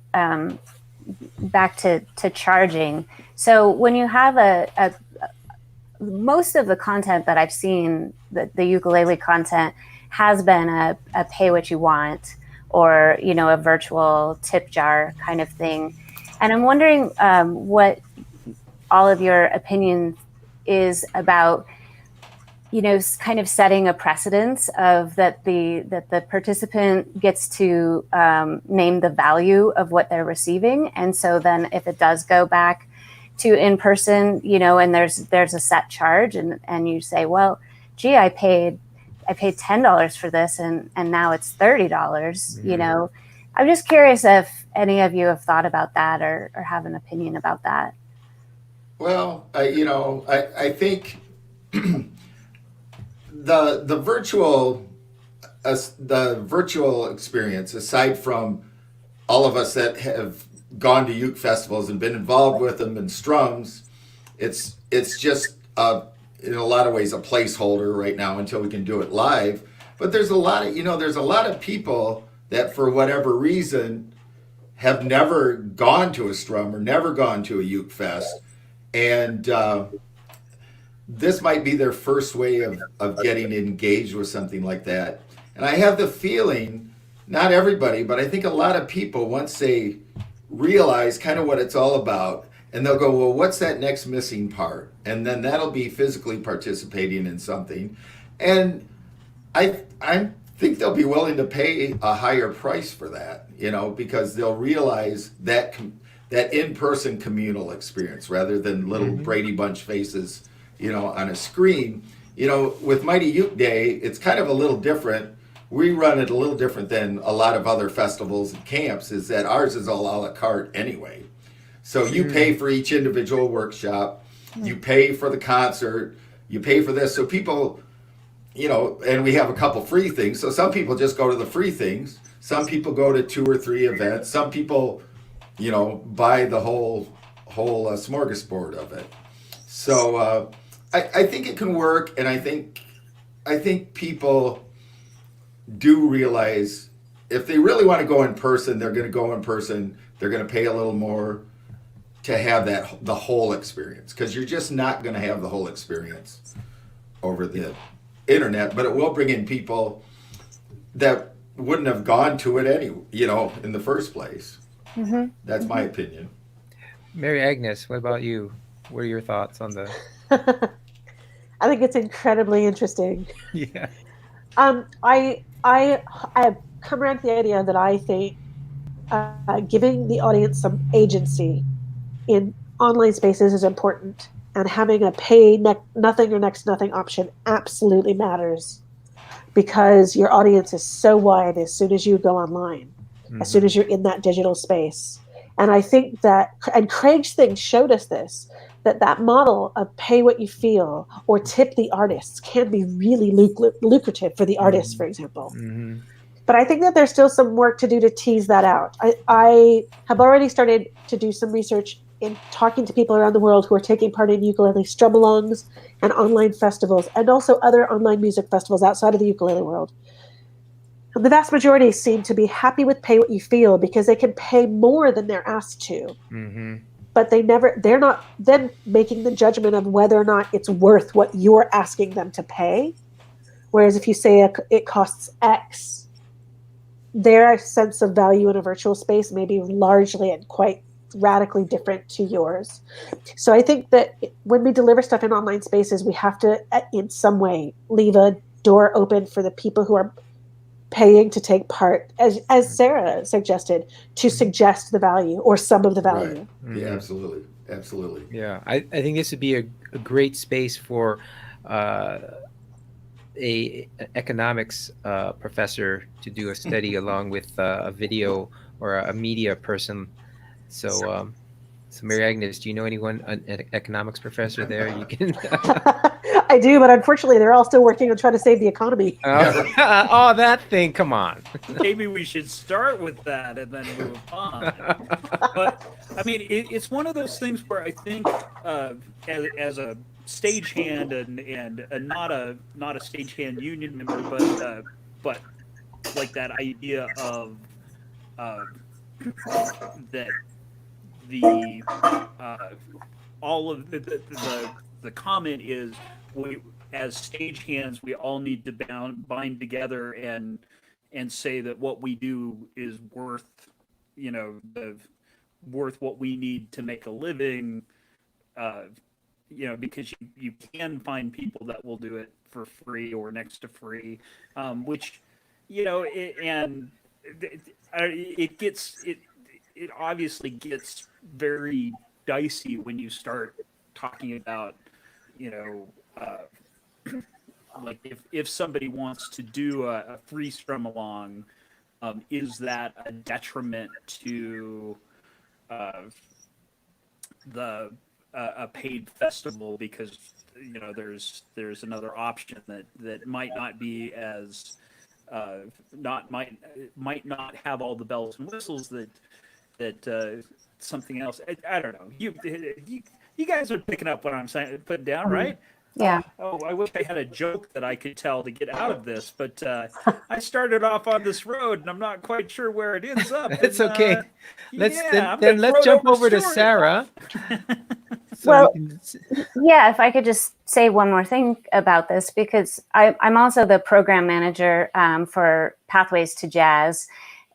back to charging. So when you have most of the content that I've seen, the ukulele content has been a pay what you want, or a virtual tip jar kind of thing. And I'm wondering what all of your opinion is about, kind of setting a precedence of that the participant gets to name the value of what they're receiving. And so then if it does go back to in person, and there's a set charge, and you say, well, gee, I paid $10 for this, and now it's $30. Mm-hmm. I'm just curious if any of you have thought about that or have an opinion about that. Well, I think the virtual experience, aside from all of us that have gone to uke festivals and been involved with them and strums, it's just in a lot of ways a placeholder right now until we can do it live. But there's a lot of people that for whatever reason have never gone to a strum or never gone to a uke fest, and this might be their first way of getting engaged with something like that. And I have the feeling, not everybody, but I think a lot of people, once they realize kind of what it's all about, and they'll go, well, what's that next missing part? And then that'll be physically participating in something. And I think they'll be willing to pay a higher price for that, because they'll realize that in-person communal experience rather than little Brady Bunch faces, on a screen. With Mighty Uke Day, it's kind of a little different. We run it a little different than a lot of other festivals and camps, is that ours is all a la carte anyway. So you pay for each individual workshop, you pay for the concert, you pay for this. So people, and we have a couple free things. So some people just go to the free things. Some people go to 2 or 3 events. Some people, buy the whole smorgasbord of it. So I think it can work, and I think people do realize if they really want to go in person, they're going to go in person. They're going to pay a little more to have the whole experience, because you're just not going to have the whole experience over the internet, but it will bring in people that wouldn't have gone to it in the first place. That's my opinion. Mary Agnes, what about you? What are your thoughts on the? I think it's incredibly interesting. Yeah. I have come around to the idea that I think giving the audience some agency in online spaces is important, and having a pay nothing or next to nothing option absolutely matters, because your audience is so wide as soon as you go online, as soon as you're in that digital space. And I think that, and Craig's thing showed us this, that model of pay what you feel or tip the artists can be really lucrative for the artists, for example. But I think that there's still some work to do to tease that out. I have already started to do some research in talking to people around the world who are taking part in ukulele strum-alongs and online festivals, and also other online music festivals outside of the ukulele world. And the vast majority seem to be happy with pay what you feel because they can pay more than they're asked to. But they're not then making the judgment of whether or not it's worth what you're asking them to pay. Whereas if you say it costs X, their sense of value in a virtual space may be largely and quite radically different to yours. So I think that when we deliver stuff in online spaces, we have to, in some way, leave a door open for the people who are paying to take part, as Sarah suggested, to suggest the value or some of the value. Right. Yeah, absolutely. Yeah, I think this would be a great space for a economics professor to do a study along with a video or a media person. So Mary Agnes, do you know anyone, an economics professor there? You can. I do, but unfortunately, they're all still working on trying to save the economy. Oh, that thing! Come on. Maybe we should start with that and then move on. But I mean, it's one of those things where I think, as a stagehand and not a stagehand union member, but like that idea of that the all of the comment is, we as stagehands, we all need to bind together and say that what we do is worth what we need to make a living, because you can find people that will do it for free or next to free, which it obviously gets very dicey when you start talking about, like if somebody wants to do a free strum along, is that a detriment to a paid festival, because there's another option that might not be as might not have all the bells and whistles that something else. I don't know. You guys are picking up what I'm saying, putting down, right? Yeah. I wish I had a joke that I could tell to get out of this, but I started off on this road and I'm not quite sure where it ends up. It's okay. Let's let's jump over to Sarah. Yeah, if I could just say one more thing about this, because I'm also the program manager for Pathways to Jazz.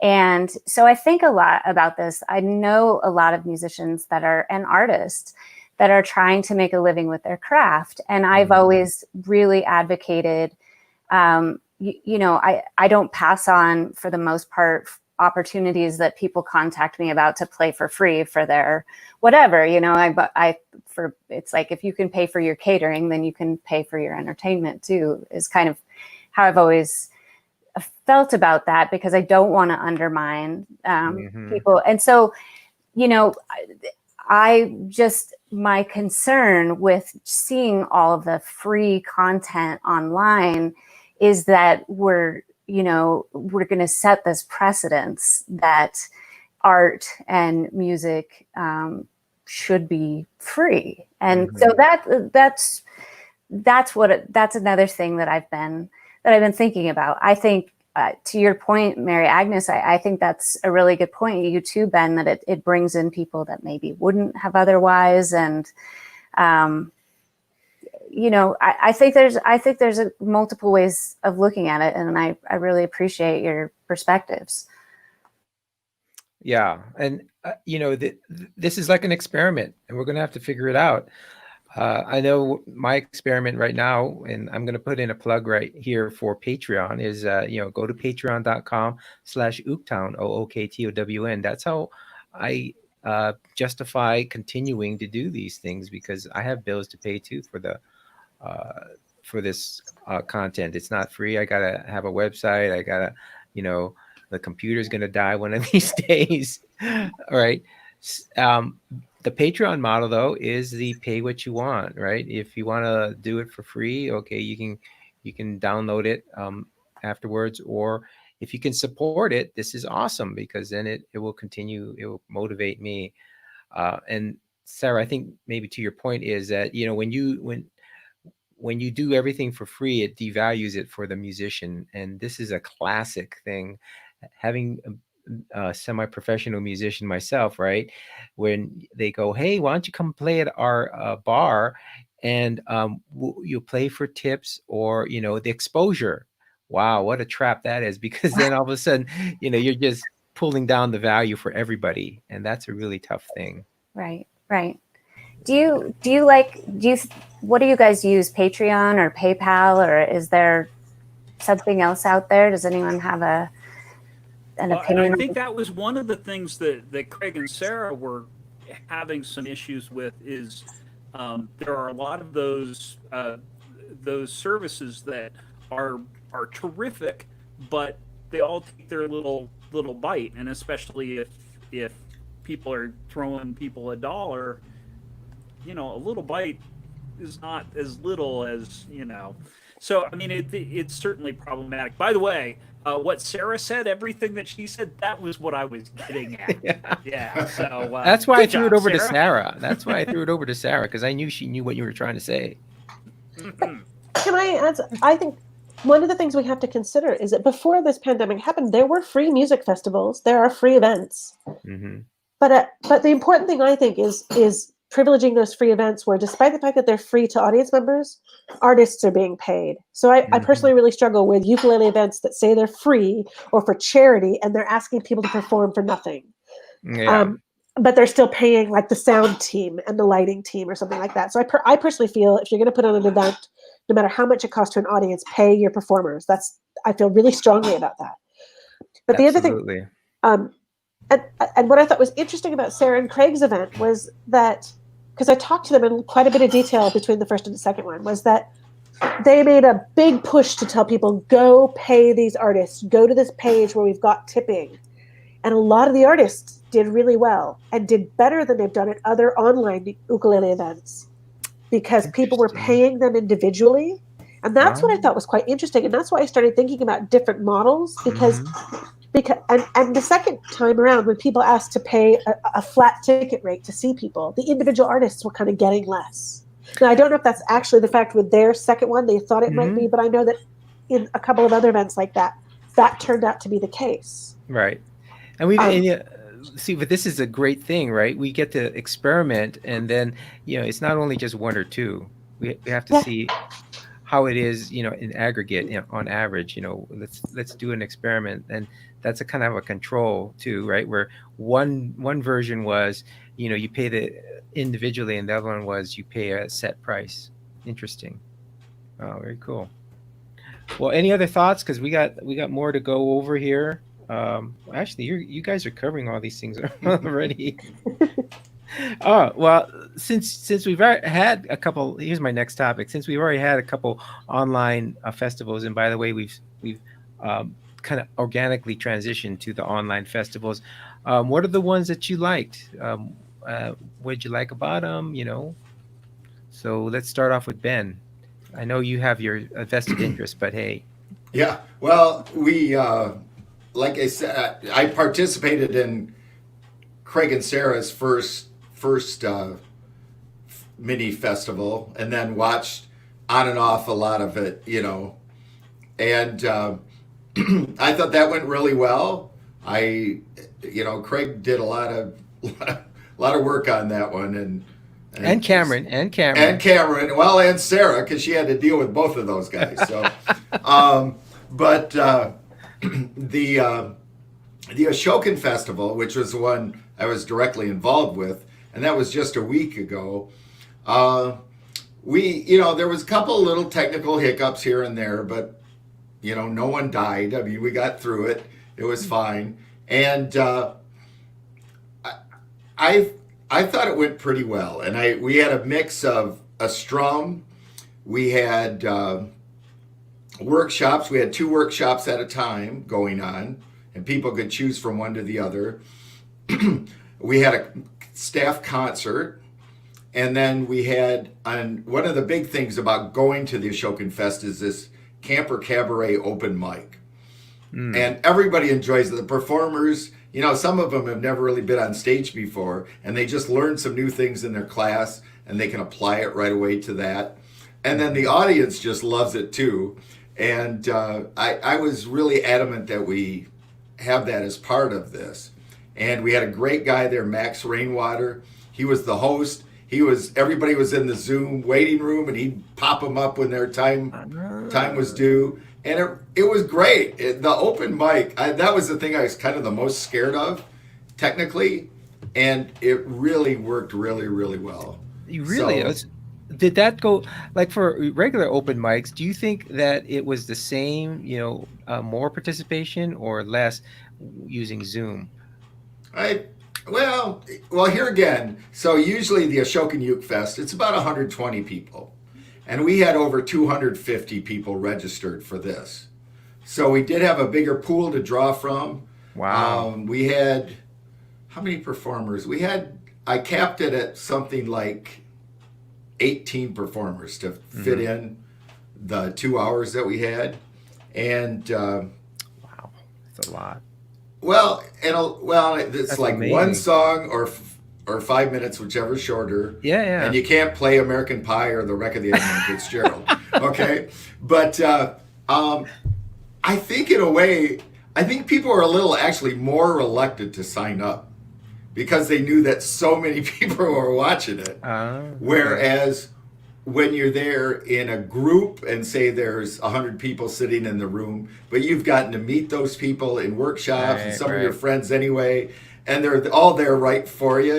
And so I think a lot about this. I know a lot of musicians and artists that are trying to make a living with their craft. And I've always really advocated, I don't pass on, for the most part, opportunities that people contact me about to play for free for their whatever, it's like, if you can pay for your catering, then you can pay for your entertainment too, is kind of how I've always felt about that, because I don't want to undermine people. And so, my concern with seeing all of the free content online is that we're going to set this precedence that art and music should be free. And so that's another thing that I've been thinking about. I think, to your point, Mary Agnes, I think that's a really good point. You too, Ben, that it brings in people that maybe wouldn't have otherwise. And, I think there's multiple ways of looking at it, and I really appreciate your perspectives. Yeah, and this is like an experiment, and we're going to have to figure it out. I know my experiment right now, and I'm going to put in a plug right here for Patreon, is go to patreon.com/OokTown, OOKTOWN. That's how I justify continuing to do these things, because I have bills to pay too for this content. It's not free. I gotta have a website. I gotta, the computer's gonna die one of these days. All right. The Patreon model, though, is the pay what you want, right? If you want to do it for free, okay, you can download it afterwards, or if you can support it, this is awesome, because then it will continue. It will motivate me. And Sarah, I think maybe to your point is that when you do everything for free, it devalues it for the musician, and this is a classic thing. Having a semi-professional musician myself, right? When they go, hey, why don't you come play at our bar, and you play for tips, or the exposure. Wow, what a trap that is, because then all of a sudden, you're just pulling down the value for everybody, and that's a really tough thing. Right. What do you guys use, Patreon or PayPal, or is there something else out there? Does anyone have an opinion? I think that was one of the things that Craig and Sarah were having some issues with, is there are a lot of those services that are terrific, but they all take their little bite, and especially if people are throwing people $1, a little bite is not as little as, So, I mean, it's certainly problematic. By the way, what Sarah said, everything that she said, that was what I was getting at. Yeah. So that's why I threw it over Sarah. to Sarah. That's why I threw it over to Sarah, because I knew she knew what you were trying to say. Can I add? I think one of the things we have to consider is that before this pandemic happened, there were free music festivals. There are free events. Mm-hmm. But the important thing, I think, is privileging those free events where, despite the fact that they're free to audience members, artists are being paid. So I personally really struggle with ukulele events that say they're free or for charity, and they're asking people to perform for nothing. Yeah. But they're still paying, like, the sound team and the lighting team or something like that. So I personally feel if you're going to put on an event, no matter how much it costs to an audience, pay your performers. I feel really strongly about that. But the Absolutely. other thing, and what I thought was interesting about Sarah and Craig's event was that, because I talked to them in quite a bit of detail between the first and the second one, was that they made a big push to tell people, go pay these artists, go to this page where we've got tipping. And a lot of the artists did really well and did better than they've done at other online ukulele events, because people were paying them individually. And that's what I thought was quite interesting. And that's why I started thinking about different models, because the second time around, when people asked to pay a flat ticket rate to see people, the individual artists were kind of getting less. Now, I don't know if that's actually the fact with their second one. They thought it might be, but I know that in a couple of other events like that turned out to be the case. Right. And see, but this is a great thing, right? We get to experiment, and then, it's not only just one or two. We have to see how it is, in aggregate, on average. Let's do an experiment, and that's a kind of a control too, right? Where one version was, you pay the individually, and the other one was you pay a set price. Interesting. Oh, very cool. Well, any other thoughts? Because we got more to go over here. Actually, you guys are covering all these things already. Oh, well, since we've had a couple, here's my next topic. Since we've already had a couple online festivals, and by the way, we've kind of organically transitioned to the online festivals. What are the ones that you liked? What'd you like about them? So let's start off with Ben. I know you have your vested interest, but hey. Yeah, well, we, like I said, I participated in Craig and Sarah's first mini festival, and then watched on and off a lot of it, and I thought that went really well. Craig did a lot of work on that one, And Cameron. And Cameron. Well, and Sarah, because she had to deal with both of those guys. So, but the Ashokan Festival, which was the one I was directly involved with, and that was just a week ago. There was a couple little technical hiccups here and there, but no one died. I mean, we got through it. It was fine, and I thought it went pretty well. And we had a mix of a strum. We had workshops. We had 2 workshops at a time going on, and people could choose from one to the other. We had a staff concert, and then we had, one of the big things about going to the Ashokan Fest is this Camper Cabaret open mic. And everybody enjoys it. The performers, some of them have never really been on stage before, and they just learn some new things in their class, and they can apply it right away to that. And then the audience just loves it too. And I was really adamant that we have that as part of this. And we had a great guy there, Max Rainwater. He was the host. Everybody was in the Zoom waiting room, and he'd pop them up when their time was due. And it was great. The open mic, that was the thing I was kind of the most scared of, technically. And it really worked really, really well. Did that go, like for regular open mics, do you think that it was the same, more participation or less using Zoom? Well, here again, so usually the Ashokan Uke Fest, it's about 120 people. And we had over 250 people registered for this. So we did have a bigger pool to draw from. Wow. We had, how many performers? I capped it at something like 18 performers to fit in the 2 hours that we had. And wow, that's a lot. Well, it's That's like amazing. one song or 5 minutes, whichever's shorter. Yeah. And you can't play American Pie or The Wreck of the Edmund Fitzgerald. Okay? But I think in a way, people are a little actually more reluctant to sign up because they knew that so many people were watching it. Whereas when you're there in a group and say there's 100 people sitting in the room, but you've gotten to meet those people in workshops and some of your friends anyway, and they're all there right for you,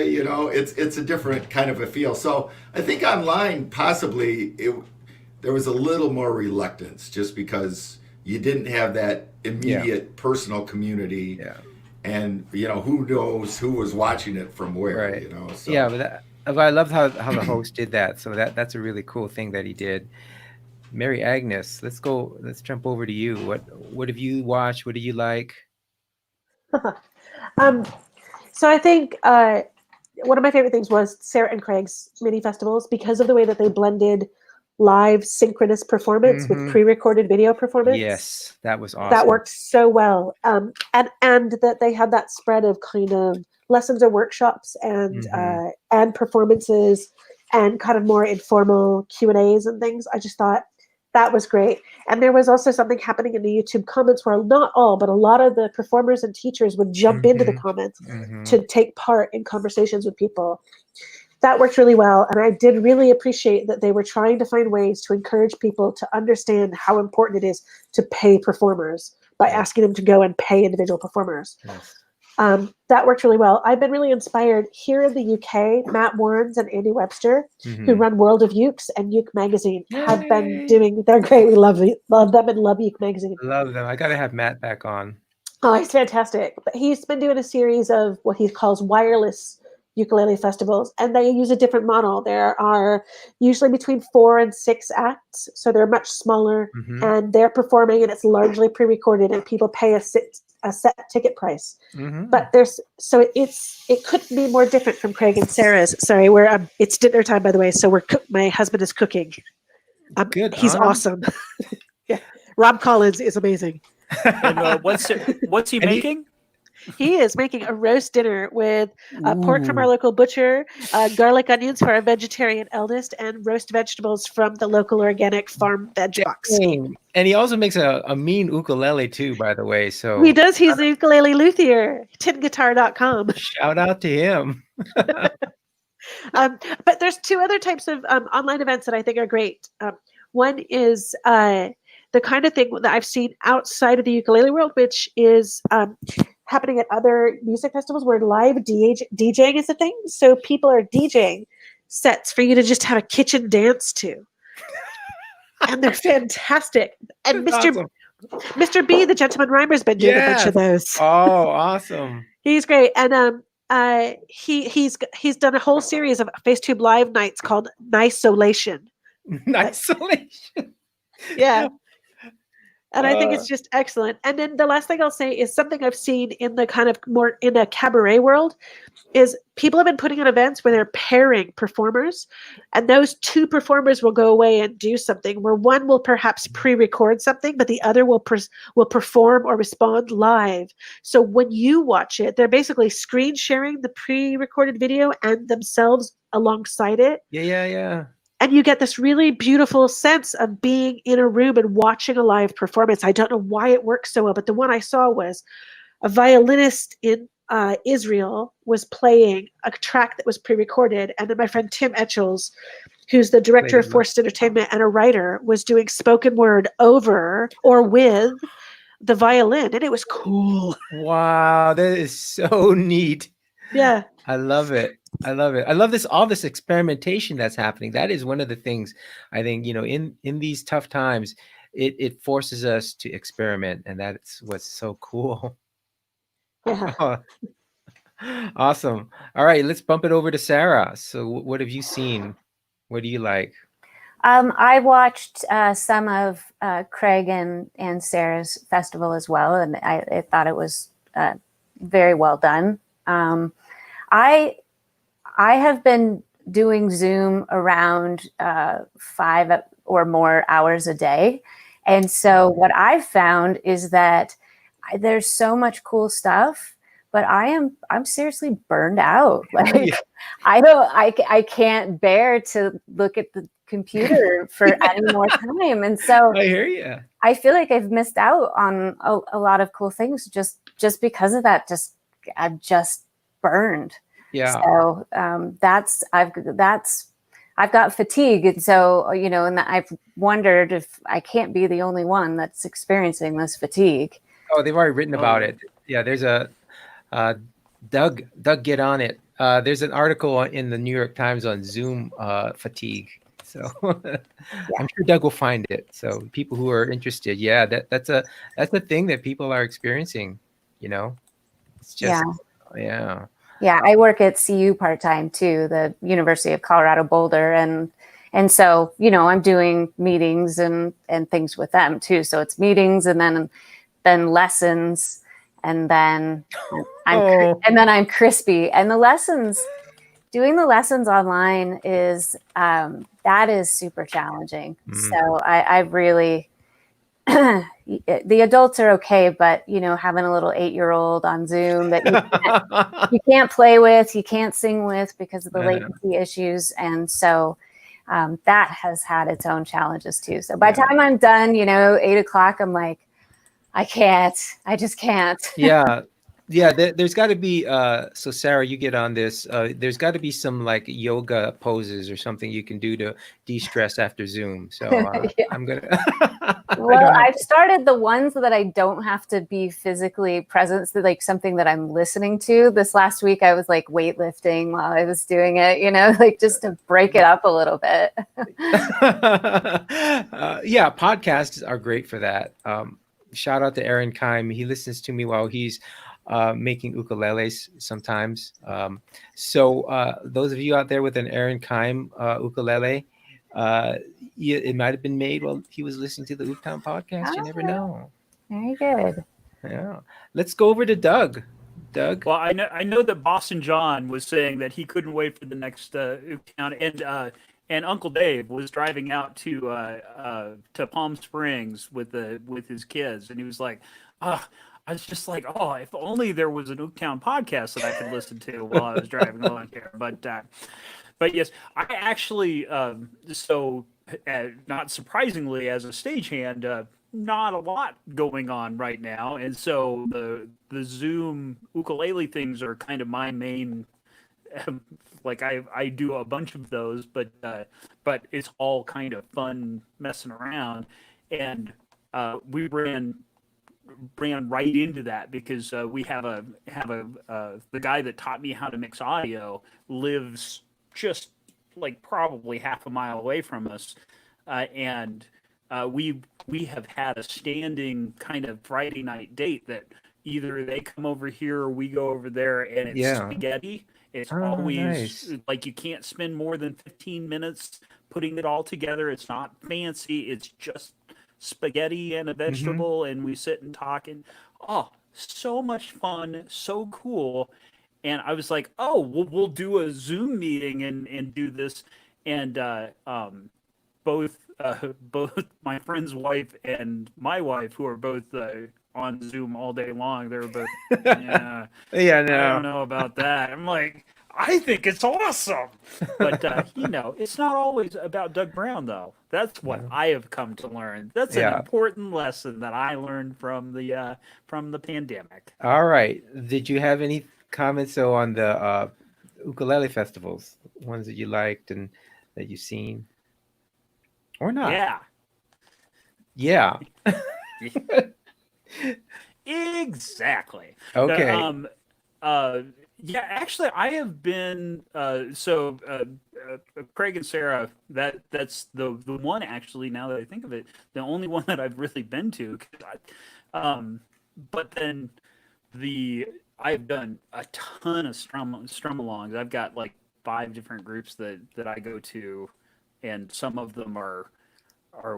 it's a different kind of a feel. So I think online possibly there was a little more reluctance just because you didn't have that immediate personal community. Yeah. And who knows who was watching it from where, Right. So. Yeah, but I loved how the host did that. So that's a really cool thing that he did. Mary Agnes, let's jump over to you. What have you watched? What do you like? So I think one of my favorite things was Sarah and Craig's mini festivals because of the way that they blended live synchronous performance with pre-recorded video performance. Yes, that was awesome. That worked so well. And that they had that spread of kind of lessons or workshops and performances and kind of more informal Q&As and things. I just thought that was great. And there was also something happening in the YouTube comments where not all, but a lot of the performers and teachers would jump into the comments to take part in conversations with people. That worked really well. And I did really appreciate that they were trying to find ways to encourage people to understand how important it is to pay performers by asking them to go and pay individual performers. Yes. That worked really well. I've been really inspired here in the UK. Matt Warrens and Andy Webster, who run World of Ukes and Uke Magazine, have been doing. They're great. We love them and love Uke Magazine. Love them. I got to have Matt back on. Oh, he's fantastic. But he's been doing a series of what he calls wireless ukulele festivals, and they use a different model. There are usually between 4 and 6 acts, so they're much smaller, and they're performing, and it's largely pre-recorded, and people pay a set ticket price. But it couldn't be more different from Craig and Sarah's. Sorry, it's dinner time, by the way, so my husband is cooking. Good. He's awesome. Yeah, Rob Collins is amazing. And what's he making? He is making a roast dinner with pork from our local butcher, garlic onions for our vegetarian eldest, and roast vegetables from the local organic farm veg box. And he also makes a mean ukulele too, by the way. So he does. He's a ukulele luthier. tinguitar.com. Shout out to him. But there's two other types of online events that I think are great. One is the kind of thing that I've seen outside of the ukulele world, which is happening at other music festivals where live DJing is a thing. So people are DJing sets for you to just have a kitchen dance to. And they're fantastic. And That's awesome. Mr. B, the gentleman rhymer, has been doing a bunch of those. Oh, awesome. He's great. And he's done a whole series of FaceTube Live nights called Nisolation. Isolation. Yeah. And I think it's just excellent. And then the last thing I'll say is something I've seen in the kind of more in a cabaret world is people have been putting on events where they're pairing performers, and those two performers will go away and do something where one will perhaps pre-record something, but the other will perform or respond live. So when you watch it, they're basically screen sharing the pre-recorded video and themselves alongside it. Yeah. And you get this really beautiful sense of being in a room and watching a live performance. I don't know why it works so well, but the one I saw was a violinist in Israel was playing a track that was pre-recorded. And then my friend Tim Etchells, who's the director of Forced Entertainment and a writer, was doing spoken word over or with the violin. And it was cool. Wow, that is so neat. Yeah. I love it. I love all this experimentation that's happening. That is one of the things I think, in these tough times, it forces us to experiment, and that's what's so cool. Yeah. Awesome. All right, let's bump it over to Sarah. So what have you seen? What do you like? I watched some of Craig and Sarah's festival as well, and I thought it was very well done. I have been doing Zoom around 5 or more hours a day. And so what I've found is that there's so much cool stuff, but I'm seriously burned out. Like I can't bear to look at the computer for any more time. And so I hear you. I feel like I've missed out on a lot of cool things just because of that. I'm just burned. Yeah. So I've got fatigue, and so and I've wondered if I can't be the only one that's experiencing this fatigue. Oh, they've already written about it. Yeah, there's a Doug, get on it. There's an article in the New York Times on Zoom fatigue. So I'm sure Doug will find it. So people who are interested, that's a thing that people are experiencing. It's just yeah. Yeah, I work at CU part-time too, the University of Colorado Boulder, and so I'm doing meetings and things with them too. So it's meetings and then lessons, and then I'm crispy. And doing the lessons online is that is super challenging. So I really the adults are okay, but having a little 8-year-old on Zoom that you can't play with, you can't sing with because of the latency issues, and so that has had its own challenges too. So by the time I'm done, 8 o'clock, I'm like, I just can't. Yeah, there's got to be so Sarah, you get on this, there's got to be some like yoga poses or something you can do to de-stress after Zoom. So I'm gonna well, I've started the ones that I don't have to be physically present, so like something that I'm listening to. This last week I was like weightlifting while I was doing it, like just to break it up a little bit. Podcasts are great for that. Shout out to Aaron Keim. He listens to me while he's making ukuleles sometimes. So those of you out there with an Aaron Keim ukulele, it might have been made while he was listening to the OokTown podcast. You never know. Very good. Yeah. Let's go over to Doug. Doug? Well, I know that Boston John was saying that he couldn't wait for the next OokTown, and Uncle Dave was driving out to Palm Springs with his kids, and he was like, I was just like, if only there was an OokTown podcast that I could listen to while I was driving along here. But yes, I actually, not surprisingly, as a stagehand, not a lot going on right now, and so the Zoom ukulele things are kind of my main like I do a bunch of those, but it's all kind of fun messing around, and we ran right into that because we have the guy that taught me how to mix audio lives just like probably half a mile away from us, and we have had a standing kind of Friday night date that either they come over here or we go over there, and it's Yeah. spaghetti. It's Oh, always nice. like you can't spend more than 15 minutes putting it all together. It's not fancy. It's just spaghetti and a vegetable, and we sit and talk, and oh, so much fun, so cool. And I was like, oh, we'll do a Zoom meeting and do this, and both my friend's wife and my wife, who are both on Zoom all day long, they were both, yeah, Yeah, I don't no. know about that. I'm like, I think it's awesome, but it's not always about Doug Brown, though. That's what I have come to learn. That's an Yeah. important lesson that I learned from the pandemic. All right. Did you have any comments though on the ukulele festivals, ones that you liked and that you've seen, or not? Yeah, Yeah. exactly. Okay. Yeah, actually, I have been Craig and Sarah. That's the one actually. Now that I think of it, the only one that I've really been to. But then I've done a ton of strum-alongs. I've got like 5 different groups that I go to, and some of them are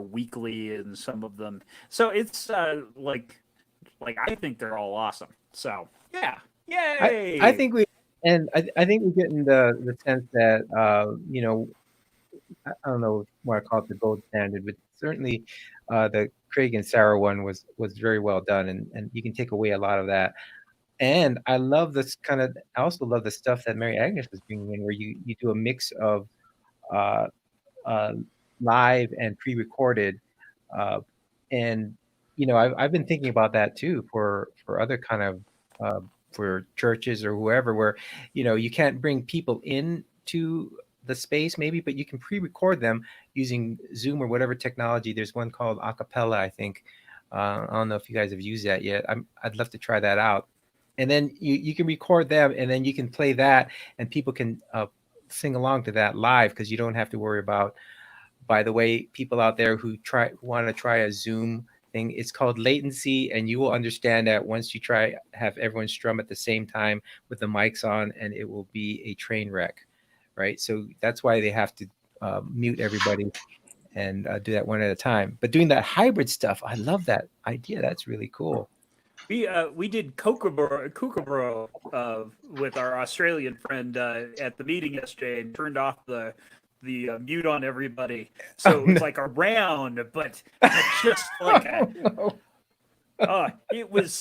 weekly, and some of them. So it's like I think they're all awesome. So yeah. Yay! I think I think we're getting the sense that I don't know what I call it, the gold standard, but certainly the Craig and Sarah one was very well done, and you can take away a lot of that. And I love this kind of. I also love the stuff that Mary Agnes was bringing in, where you do a mix of uh, live and pre-recorded, and I've been thinking about that too for other kind of for churches or whoever, where you can't bring people into the space maybe, but you can pre-record them using Zoom or whatever technology. There's one called Acapella, I think. I don't know if you guys have used that yet. I'd love to try that out. And then you can record them, and then you can play that, and people can sing along to that live, because you don't have to worry about. By the way, people out there who want to try a Zoom thing, it's called latency, and you will understand that once you have everyone strum at the same time with the mics on, and it will be a train wreck, right? So that's why they have to mute everybody and do that one at a time. But doing that hybrid stuff, I love that idea. That's really cool. We did Kookaburra with our Australian friend at the meeting yesterday, and turned off the mute on everybody, so it was like a round, but just like it was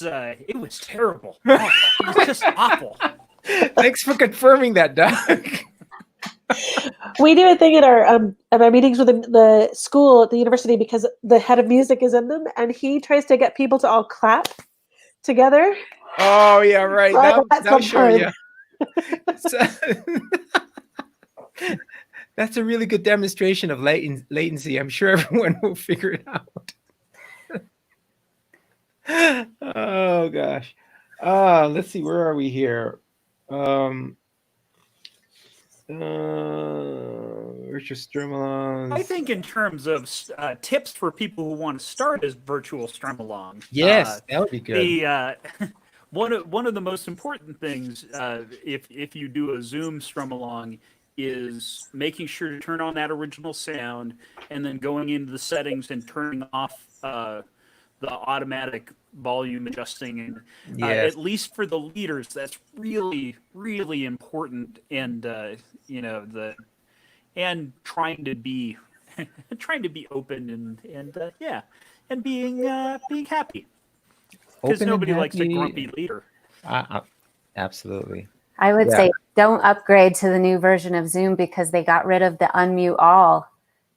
terrible. Oh, it was just awful. Thanks for confirming that, Doug. We do a thing at our meetings with the school at the university, because the head of music is in them, and he tries to get people to all clap together. Oh yeah, right. That'll show you. That's a really good demonstration of latency. I'm sure everyone will figure it out. Oh gosh. Let's see. Where are we here? Richard Strum-alongs. I think in terms of tips for people who want to start as virtual strum-along. Yes, that would be good. One of the most important things, if you do a Zoom strum-along, is making sure to turn on that original sound, and then going into the settings and turning off the automatic volume adjusting, and Yes. at least for the leaders, that's really, really important. And and trying to be open and being happy, because Open and nobody likes a happy. grumpy leader. Absolutely. I would say don't upgrade to the new version of Zoom, because they got rid of the unmute all.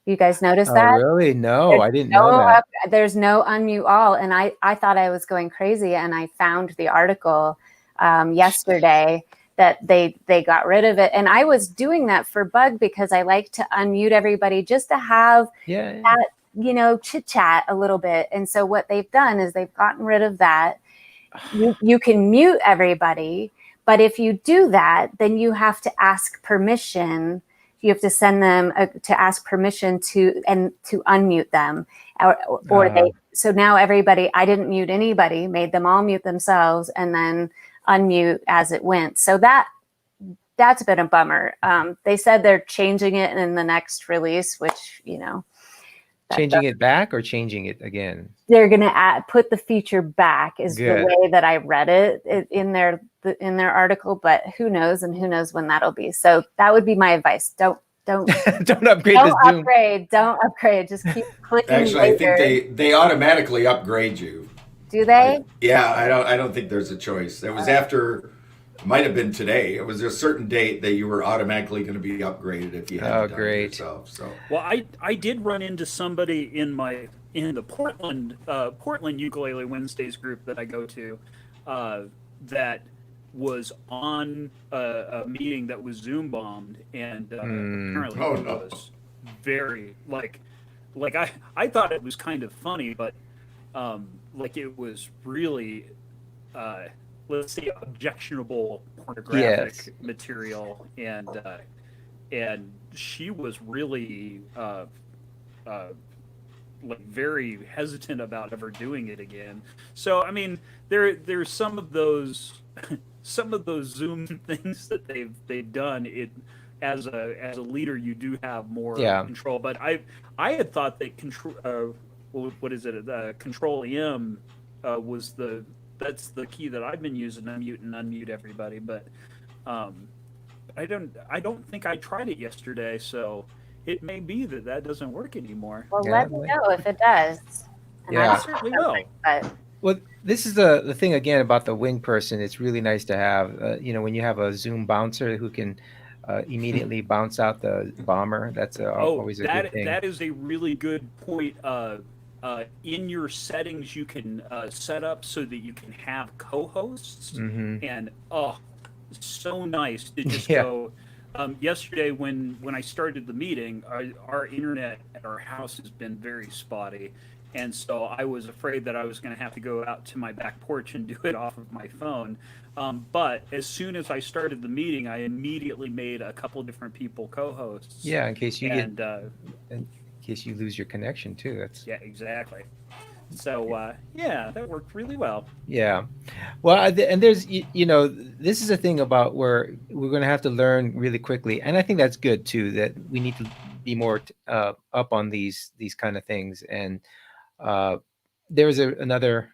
You guys noticed that? Oh, really? No, I didn't know that. There's no unmute all. And I thought I was going crazy. And I found the article yesterday that they got rid of it. And I was doing that for Bug because I like to unmute everybody just to have that, you know, chit chat a little bit. And so what they've done is they've gotten rid of that. You can mute everybody, but if you do that, then you have to ask permission. You have to send them to ask permission to unmute them, so now everybody, I didn't mute anybody, made them all mute themselves and then unmute as it went. So that's been a bummer. They said they're changing it in the next release, which, you know, Changing it back or changing it again? They're going to put the feature back is the way that I read it in their article, but who knows, and who knows when that'll be. So that would be my advice. Don't don't upgrade don't this Zoom. Don't upgrade. Just keep clicking. Actually, I think they automatically upgrade you. Do they? I don't think there's a choice. It was after, might have been today. It was a certain date that you were automatically going to be upgraded if you hadn't done it yourself. So well, I did run into somebody in the Portland Ukulele Wednesdays group that I go to, that was on a meeting that was Zoom bombed, and apparently it was very like I thought it was kind of funny, but like it was really let's say objectionable pornographic material, and she was really like very hesitant about ever doing it again. So I mean, there's some of those Zoom things that they've done. It as a leader, you do have more control. But I had thought that control what is it? Control M was that's the key that I've been using to mute and unmute everybody. But I don't think I tried it yesterday, so it may be that doesn't work anymore. Well, let me know if it does. And I certainly will. Well, this is the thing again about the wing person. It's really nice to have, you know, when you have a Zoom bouncer who can immediately bounce out the bomber. That's always a good thing. That is a really good point. In your settings, you can set up so that you can have co-hosts, and it's so nice to just go. Yesterday, when I started the meeting, our internet at our house has been very spotty. And so I was afraid that I was going to have to go out to my back porch and do it off of my phone. But as soon as I started the meeting, I immediately made a couple different people co-hosts. Yeah, in case you in case you lose your connection too. Yeah, exactly. So that worked really well. Yeah, well, and there's you know, this is a thing about where we're going to have to learn really quickly, and I think that's good too. That we need to be more up on these kind of things. And there's another.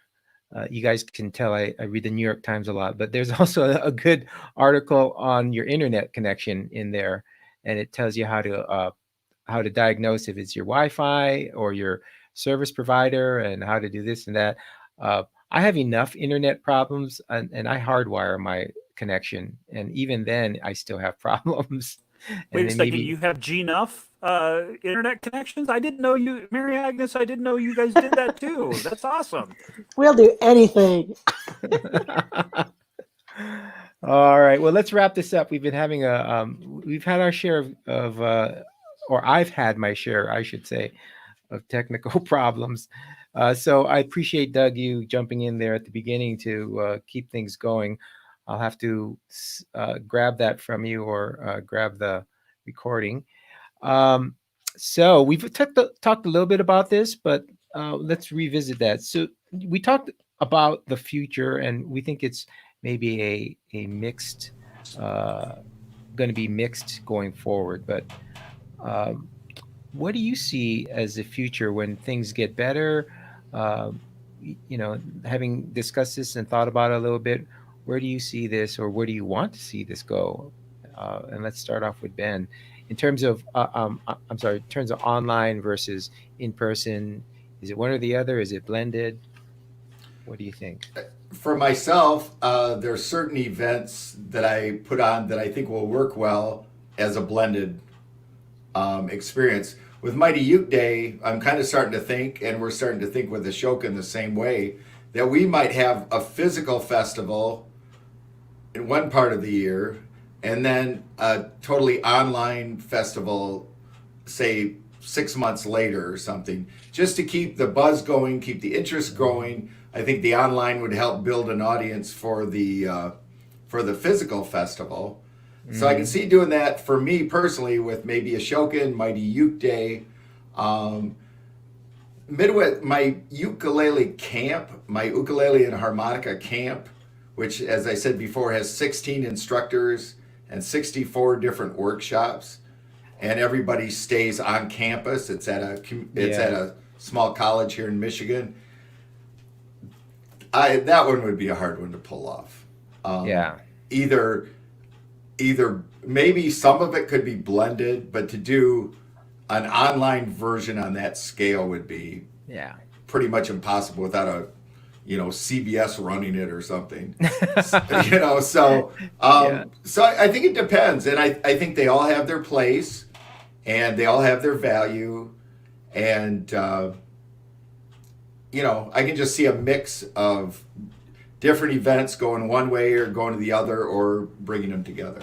You guys can tell I read the New York Times a lot, but there's also a good article on your internet connection in there, and it tells you how to diagnose if it's your Wi-Fi or your service provider and how to do this and that. I have enough internet problems, and I hardwire my connection, and even then I still have problems. Wait a second, you have G-Nuff internet connections? I didn't know you, Mary Agnes, I didn't know you guys did that too. That's awesome. We'll do anything. All right, well, let's wrap this up. We've been having we've had our share of or I've had my share, I should say, of technical problems. So I appreciate, Doug, you jumping in there at the beginning to keep things going. I'll have to grab that from you or grab the recording. So we've talked a little bit about this, but let's revisit that. So we talked about the future, and we think it's maybe a mixed, going to be mixed going forward. But what do you see as the future when things get better? You know, having discussed this and thought about it a little bit, where do you see this, or where do you want to see this go? And let's start off with Ben. In terms of, in terms of online versus in person, is it one or the other? Is it blended? What do you think? For myself, there are certain events that I put on that I think will work well as a blended experience. With Mighty Uke Day, I'm kind of starting to think, and we're starting to think with Ashokan the same way, that we might have a physical festival in one part of the year, and then a totally online festival, say 6 months later or something, just to keep the buzz going, keep the interest going. I think the online would help build an audience for the physical festival. So I can see doing that for me personally with maybe Ashokan, Mighty Uke Day. Midwest, my ukulele camp, my ukulele and harmonica camp, which, as I said before, has 16 instructors and 64 different workshops, and everybody stays on campus. It's at a small college here in Michigan. That one would be a hard one to pull off. Either maybe some of it could be blended, but to do an online version on that scale would be pretty much impossible without a CBS running it or something. So I think it depends, and I think they all have their place and they all have their value, and I can just see a mix of different events going one way or going to the other, or bringing them together.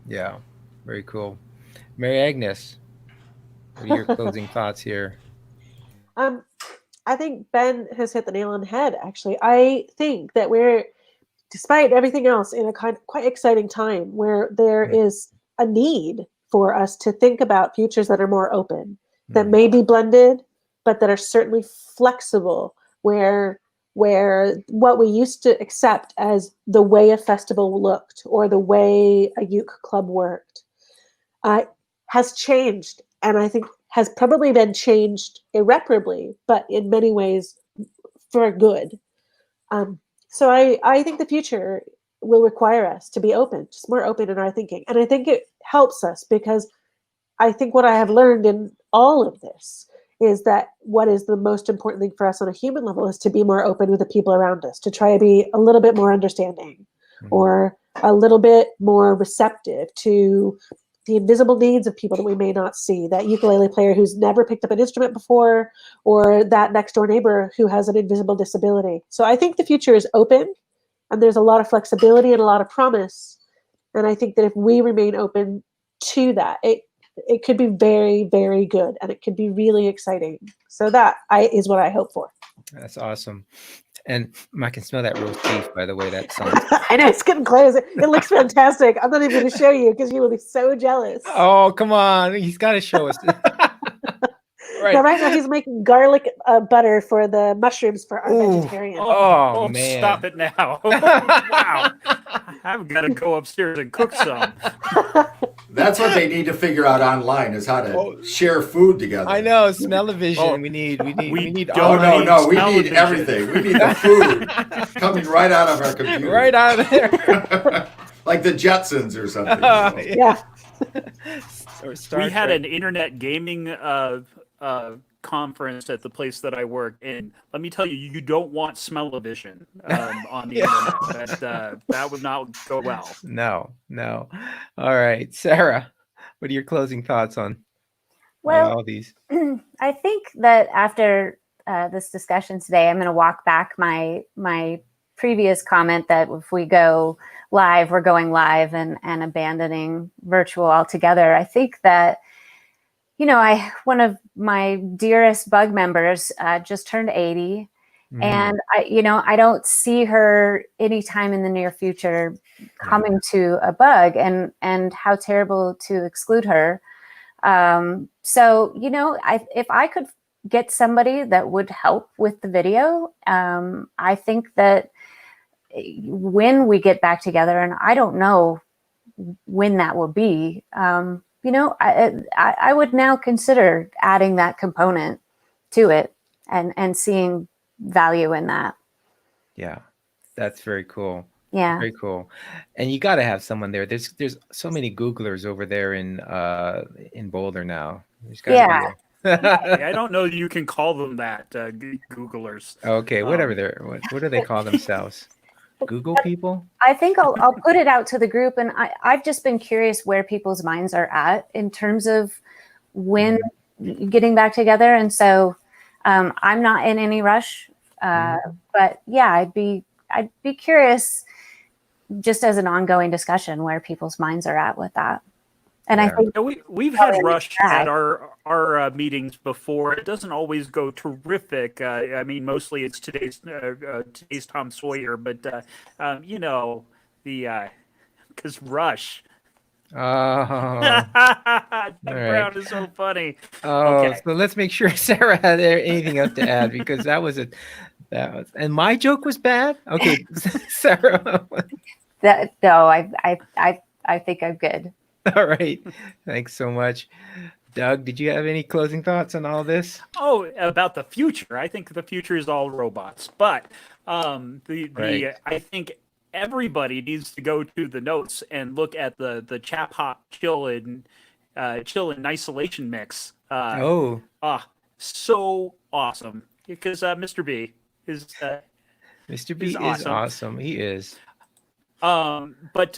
Yeah, very cool. Mary Agnes, what are your closing thoughts here? I think Ben has hit the nail on the head, actually. I think that we're, despite everything else, in a quite exciting time where there is a need for us to think about futures that are more open, that may be blended, but that are certainly flexible, where what we used to accept as the way a festival looked or the way a uke club worked has changed, and I think has probably been changed irreparably, but in many ways for good. So I think the future will require us to be open, just more open in our thinking. And I think it helps us because I think what I have learned in all of this is that what is the most important thing for us on a human level is to be more open with the people around us, to try to be a little bit more understanding or a little bit more receptive to the invisible needs of people that we may not see, that ukulele player who's never picked up an instrument before, or that next door neighbor who has an invisible disability. So I think the future is open, and there's a lot of flexibility and a lot of promise. And I think that if we remain open to that, it could be very, very good, and it could be really exciting. So that is what I hope for. That's awesome. And I can smell that roast beef, by the way. That sounds. I know, it's getting close. It looks fantastic. I'm not even going to show you because you will be so jealous. Oh, come on. He's got to show us. Right. Now, right now, he's making garlic butter for the mushrooms for our vegetarian. Oh, man. Stop it now. Wow. I've got to go upstairs and cook some. That's what they need to figure out online, is how to share food together. I know, smell-o-vision. We need. No. We need everything. We need the food coming right out of our computer. Right out of there. Like the Jetsons or something. Yeah. We had an internet gaming conference at the place that I work, and let me tell you, you don't want smell-o-vision on the internet. That would not go well. No. All right, Sarah, what are your closing thoughts on all these? I think that after this discussion today, I'm going to walk back my previous comment that if we go live, we're going live and abandoning virtual altogether. I think that one of my dearest bug members just turned 80, and I don't see her anytime in the near future coming to a bug, and how terrible to exclude her. So if I could get somebody that would help with the video, I think that when we get back together, and I don't know when that will be, I would now consider adding that component to it and seeing value in that. Yeah, that's very cool. Yeah, very cool. And you got to have someone there. There's so many Googlers over there in Boulder now. I don't know that you can call them that, Googlers. Okay, whatever what do they call themselves? Google people? I think I'll put it out to the group, and I've just been curious where people's minds are at in terms of when getting back together. And so I'm not in any rush, but yeah, I'd be curious just as an ongoing discussion where people's minds are at with that. And I Yeah. think Yeah, we've had Oh, Rush yeah. at our meetings before. It doesn't always go terrific. I mean, mostly it's today's Tom Sawyer, but you know the because Rush. Oh, Doug right. Brown is so funny. oh, Okay. so let's make sure Sarah had anything else to add, because that was and my joke was bad. Okay, Sarah. that no, I think I'm good. All right, thanks so much. Doug, did you have any closing thoughts on all this? Oh, about the future. I think the future is all robots. But Right. I think everybody needs to go to the notes and look at the Chap Hop Chill in Isolation mix. Oh, So awesome. Because Mr. B is Mr. B he's is awesome. awesome. He is. But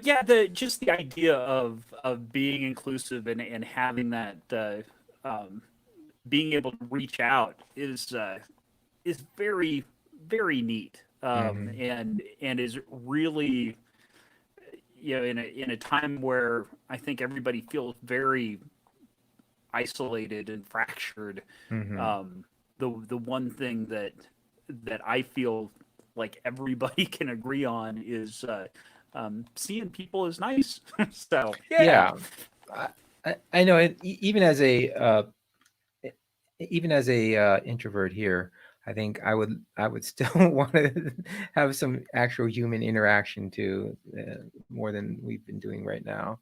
yeah, just the idea of being inclusive and having that being able to reach out is very, very neat. And is really, you know, in a time where I think everybody feels very isolated and fractured. The one thing that I feel like everybody can agree on is seeing people is nice. So Yeah. I know it, even as a introvert here, I think I would still want to have some actual human interaction too, more than we've been doing right now.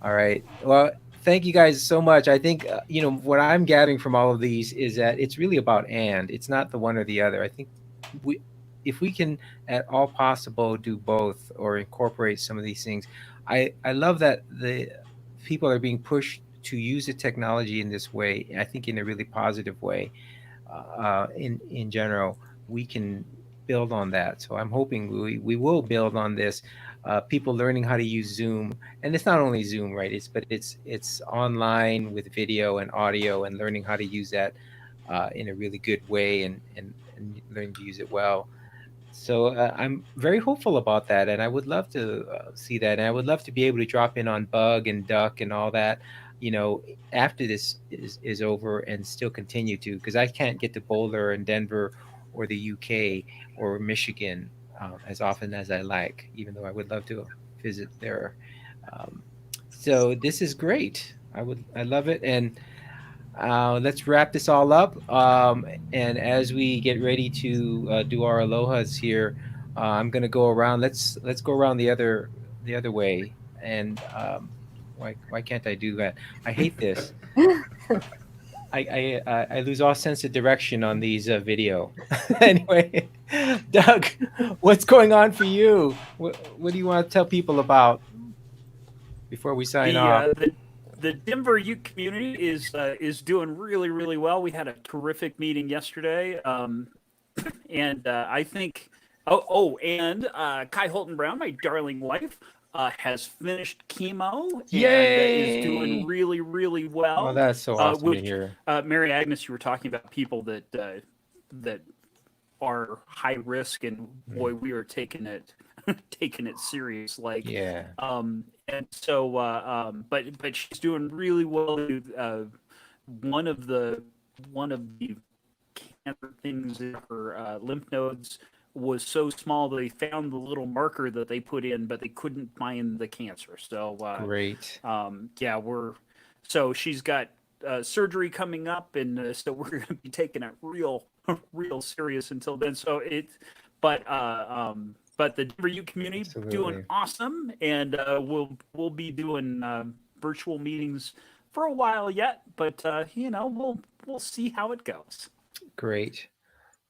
All right. Well, thank you guys so much. I think what I'm gathering from all of these is that it's really about it's not the one or the other. I think if we can at all possible do both or incorporate some of these things, I love that the people are being pushed to use the technology in this way. I think in a really positive way. In general, we can build on that. So I'm hoping we will build on this. People learning how to use Zoom, and it's not only Zoom, right? It's online with video and audio, and learning how to use that in a really good way and learning to use it well. So I'm very hopeful about that, and I would love to see that, and I would love to be able to drop in on Bug and Duck and all that, after this is over, and still continue to, because I can't get to Boulder and Denver or the UK or Michigan as often as I like, even though I would love to visit there. So this is great. I love it, and let's wrap this all up. And as we get ready to do our alohas here, I'm gonna go around. Let's go around the other way. And why can't I do that? I hate this. I lose all sense of direction on these video. Anyway, Doug, what's going on for you? What do you want to tell people about before we sign off? The Denver Ute community is doing really, really well. We had a terrific meeting yesterday, and I think and Kai Holton Brown, my darling wife, has finished chemo and Yay! is doing really, really well. Oh, that's so awesome to hear. Mary Agnes, you were talking about people that are high risk, and boy, we are taking it serious. Like, Yeah. And so, but she's doing really well. One of the cancer things in her lymph nodes was so small that they found the little marker that they put in, but they couldn't find the cancer. So Great. So she's got surgery coming up, and so we're going to be taking it real serious until then. So but the Denver Ute community Absolutely. doing awesome, and we'll be doing virtual meetings for a while yet, but we'll see how it goes. Great.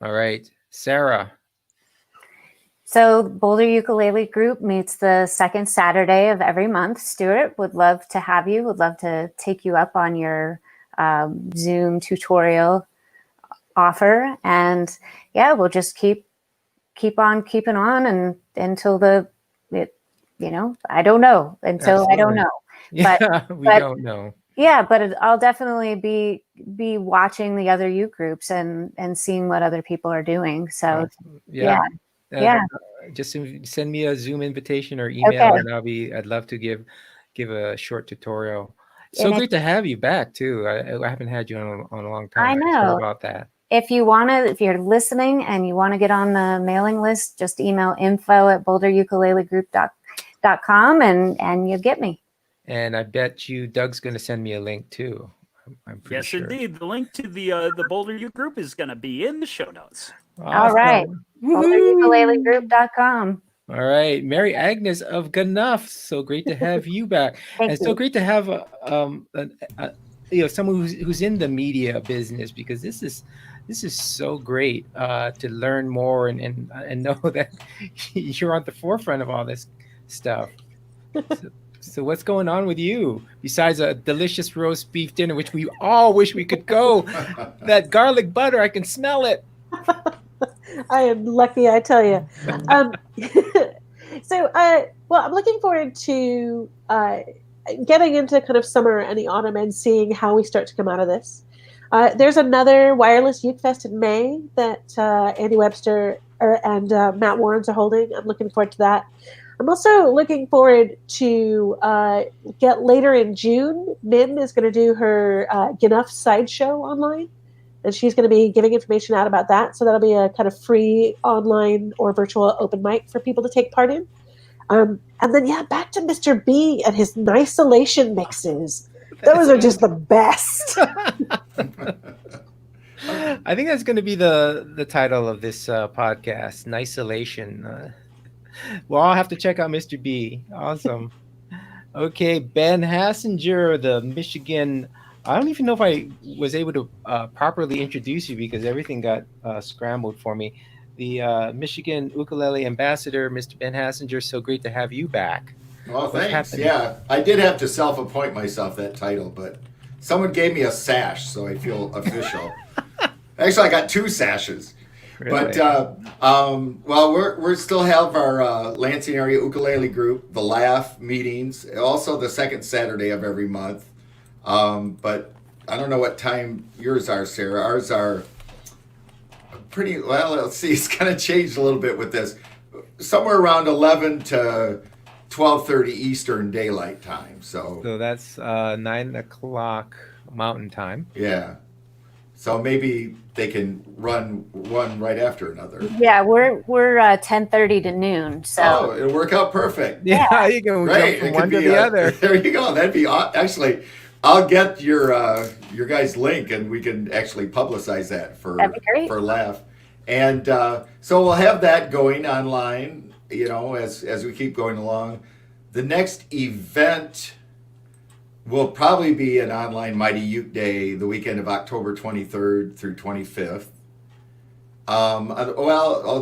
All right, Sarah. So Boulder Ukulele Group meets the second Saturday of every month. Stuart, would love to have you. Would love to take you up on your Zoom tutorial offer, and we'll just keep on keeping on and until I don't know until Absolutely. I don't know. Yeah, we don't know. Yeah, but I'll definitely be watching the other youth groups and seeing what other people are doing. So yeah. just send me a Zoom invitation or email, Okay. and I'd love to give a short tutorial. So And great to have you back too. I haven't had you on a long time. I Sorry know. about that. If you're listening and you want to get on the mailing list, just email info@boulderukulelegroup.com and you'll get me. And I bet you Doug's going to send me a link too. I'm pretty Yes, sure. indeed. The link to the Boulder U group is going to be in the show notes. All right. boulderukulelegroup.com. All right, Mary Agnes of Gnuff. So great to have you back, Thank and you. so great to have someone who's in the media business, because this is so great to learn more and know that you're on the forefront of all this stuff. So what's going on with you besides a delicious roast beef dinner, which we all wish we could go? That garlic butter, I can smell it. I am lucky, I tell you. So, well, I'm looking forward to getting into kind of summer and the autumn and seeing how we start to come out of this. There's another Wireless Youth Fest in May that Andy Webster and Matt Warrens are holding. I'm looking forward to that. I'm also looking forward to get later in June. Min is going to do her Gnuff sideshow online, and she's going to be giving information out about that. So that'll be a kind of free online or virtual open mic for people to take part in. And then, back to Mr. B and his Nisolation mixes. Those are just the best. I think that's going to be the title of this podcast, Nisolation. Well, I'll have to check out Mr. B. Awesome. Okay, Ben Hessinger, the Michigan. I don't even know if I was able to properly introduce you because everything got scrambled for me. The Michigan Ukulele Ambassador, Mr. Ben Hessinger. So great to have you back. Well, What's thanks. happening? Yeah, I did have to self-appoint myself that title, but someone gave me a sash, so I feel official. Actually, I got 2 sashes. Really? But well, we're still have our Lansing area ukulele group, the Laugh meetings, also the second Saturday of every month. But I don't know what time yours are, Sarah. Ours are pretty well. Let's see, it's kind of changed a little bit with this. Somewhere around 11 to 12:30 Eastern Daylight Time. So that's 9 o'clock Mountain Time. yeah. So maybe they can run one right after another. Yeah, we're 10:30 to noon. So Oh, it'll work out perfect. Yeah, you can Great. jump It from one could to be the other. There you go. That'd be actually. I'll get your guys' link, and we can actually publicize that for That'd be great. for Laugh. And so we'll have that going online. As we keep going along. The next event will probably be an online Mighty Uke Day, the weekend of October 23rd through 25th.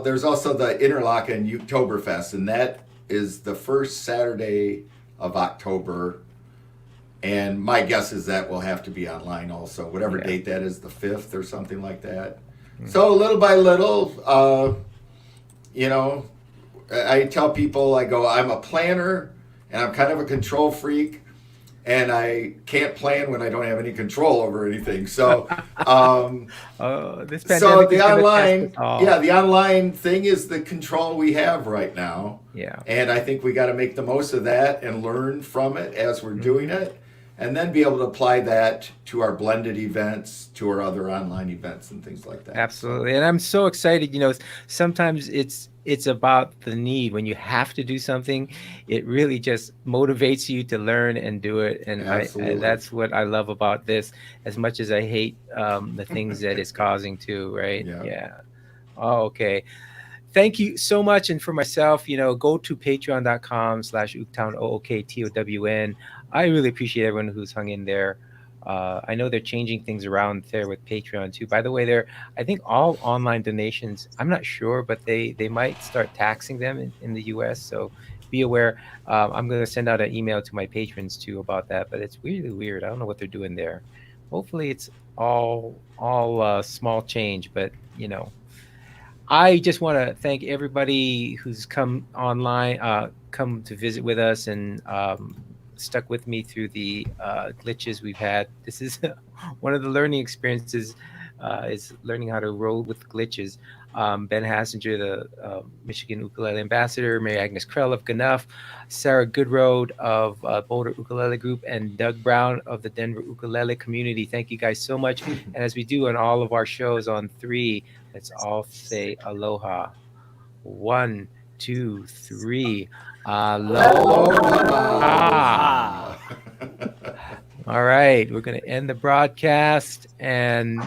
There's also the Interlaken Uketoberfest, and that is the first Saturday of October. And my guess is that will have to be online also, whatever date that is, the 5th or something like that. Mm-hmm. So little by little, I tell people, I go, I'm a planner and I'm kind of a control freak. And I can't plan when I don't have any control over anything. So, this pandemic so is the gonna online, test us all. the online thing is the control we have right now. Yeah. And I think we got to make the most of that and learn from it as we're doing it, and then be able to apply that to our blended events, to our other online events and things like that. Absolutely. And I'm so excited. Sometimes it's about the need. When you have to do something, it really just motivates you to learn and do it. And that's what I love about this, as much as I hate the things that it's causing too, right? Yeah. Oh, okay. Thank you so much. And for myself, go to patreon.com/OokTown, OOKTOWN. I really appreciate everyone who's hung in there. I know they're changing things around there with Patreon too. By the way, I think all online donations, I'm not sure, but they might start taxing them in the US. So be aware. I'm going to send out an email to my patrons too about that, but it's really weird. I don't know what they're doing there. Hopefully it's all small change, but I just want to thank everybody who's come online, come to visit with us, and stuck with me through the glitches we've had. This is one of the learning experiences is learning how to roll with glitches. Ben Hassinger, the Michigan Ukulele Ambassador, Mary Agnes Crowl of Gnuff, Sarah Goodroad of Boulder Ukulele Group, and Doug Brown of the Denver Ukulele Community. Thank you guys so much. And as we do on all of our shows on 3, let's all say aloha. 1, 2, 3. Aloha. All right, we're going to end the broadcast, and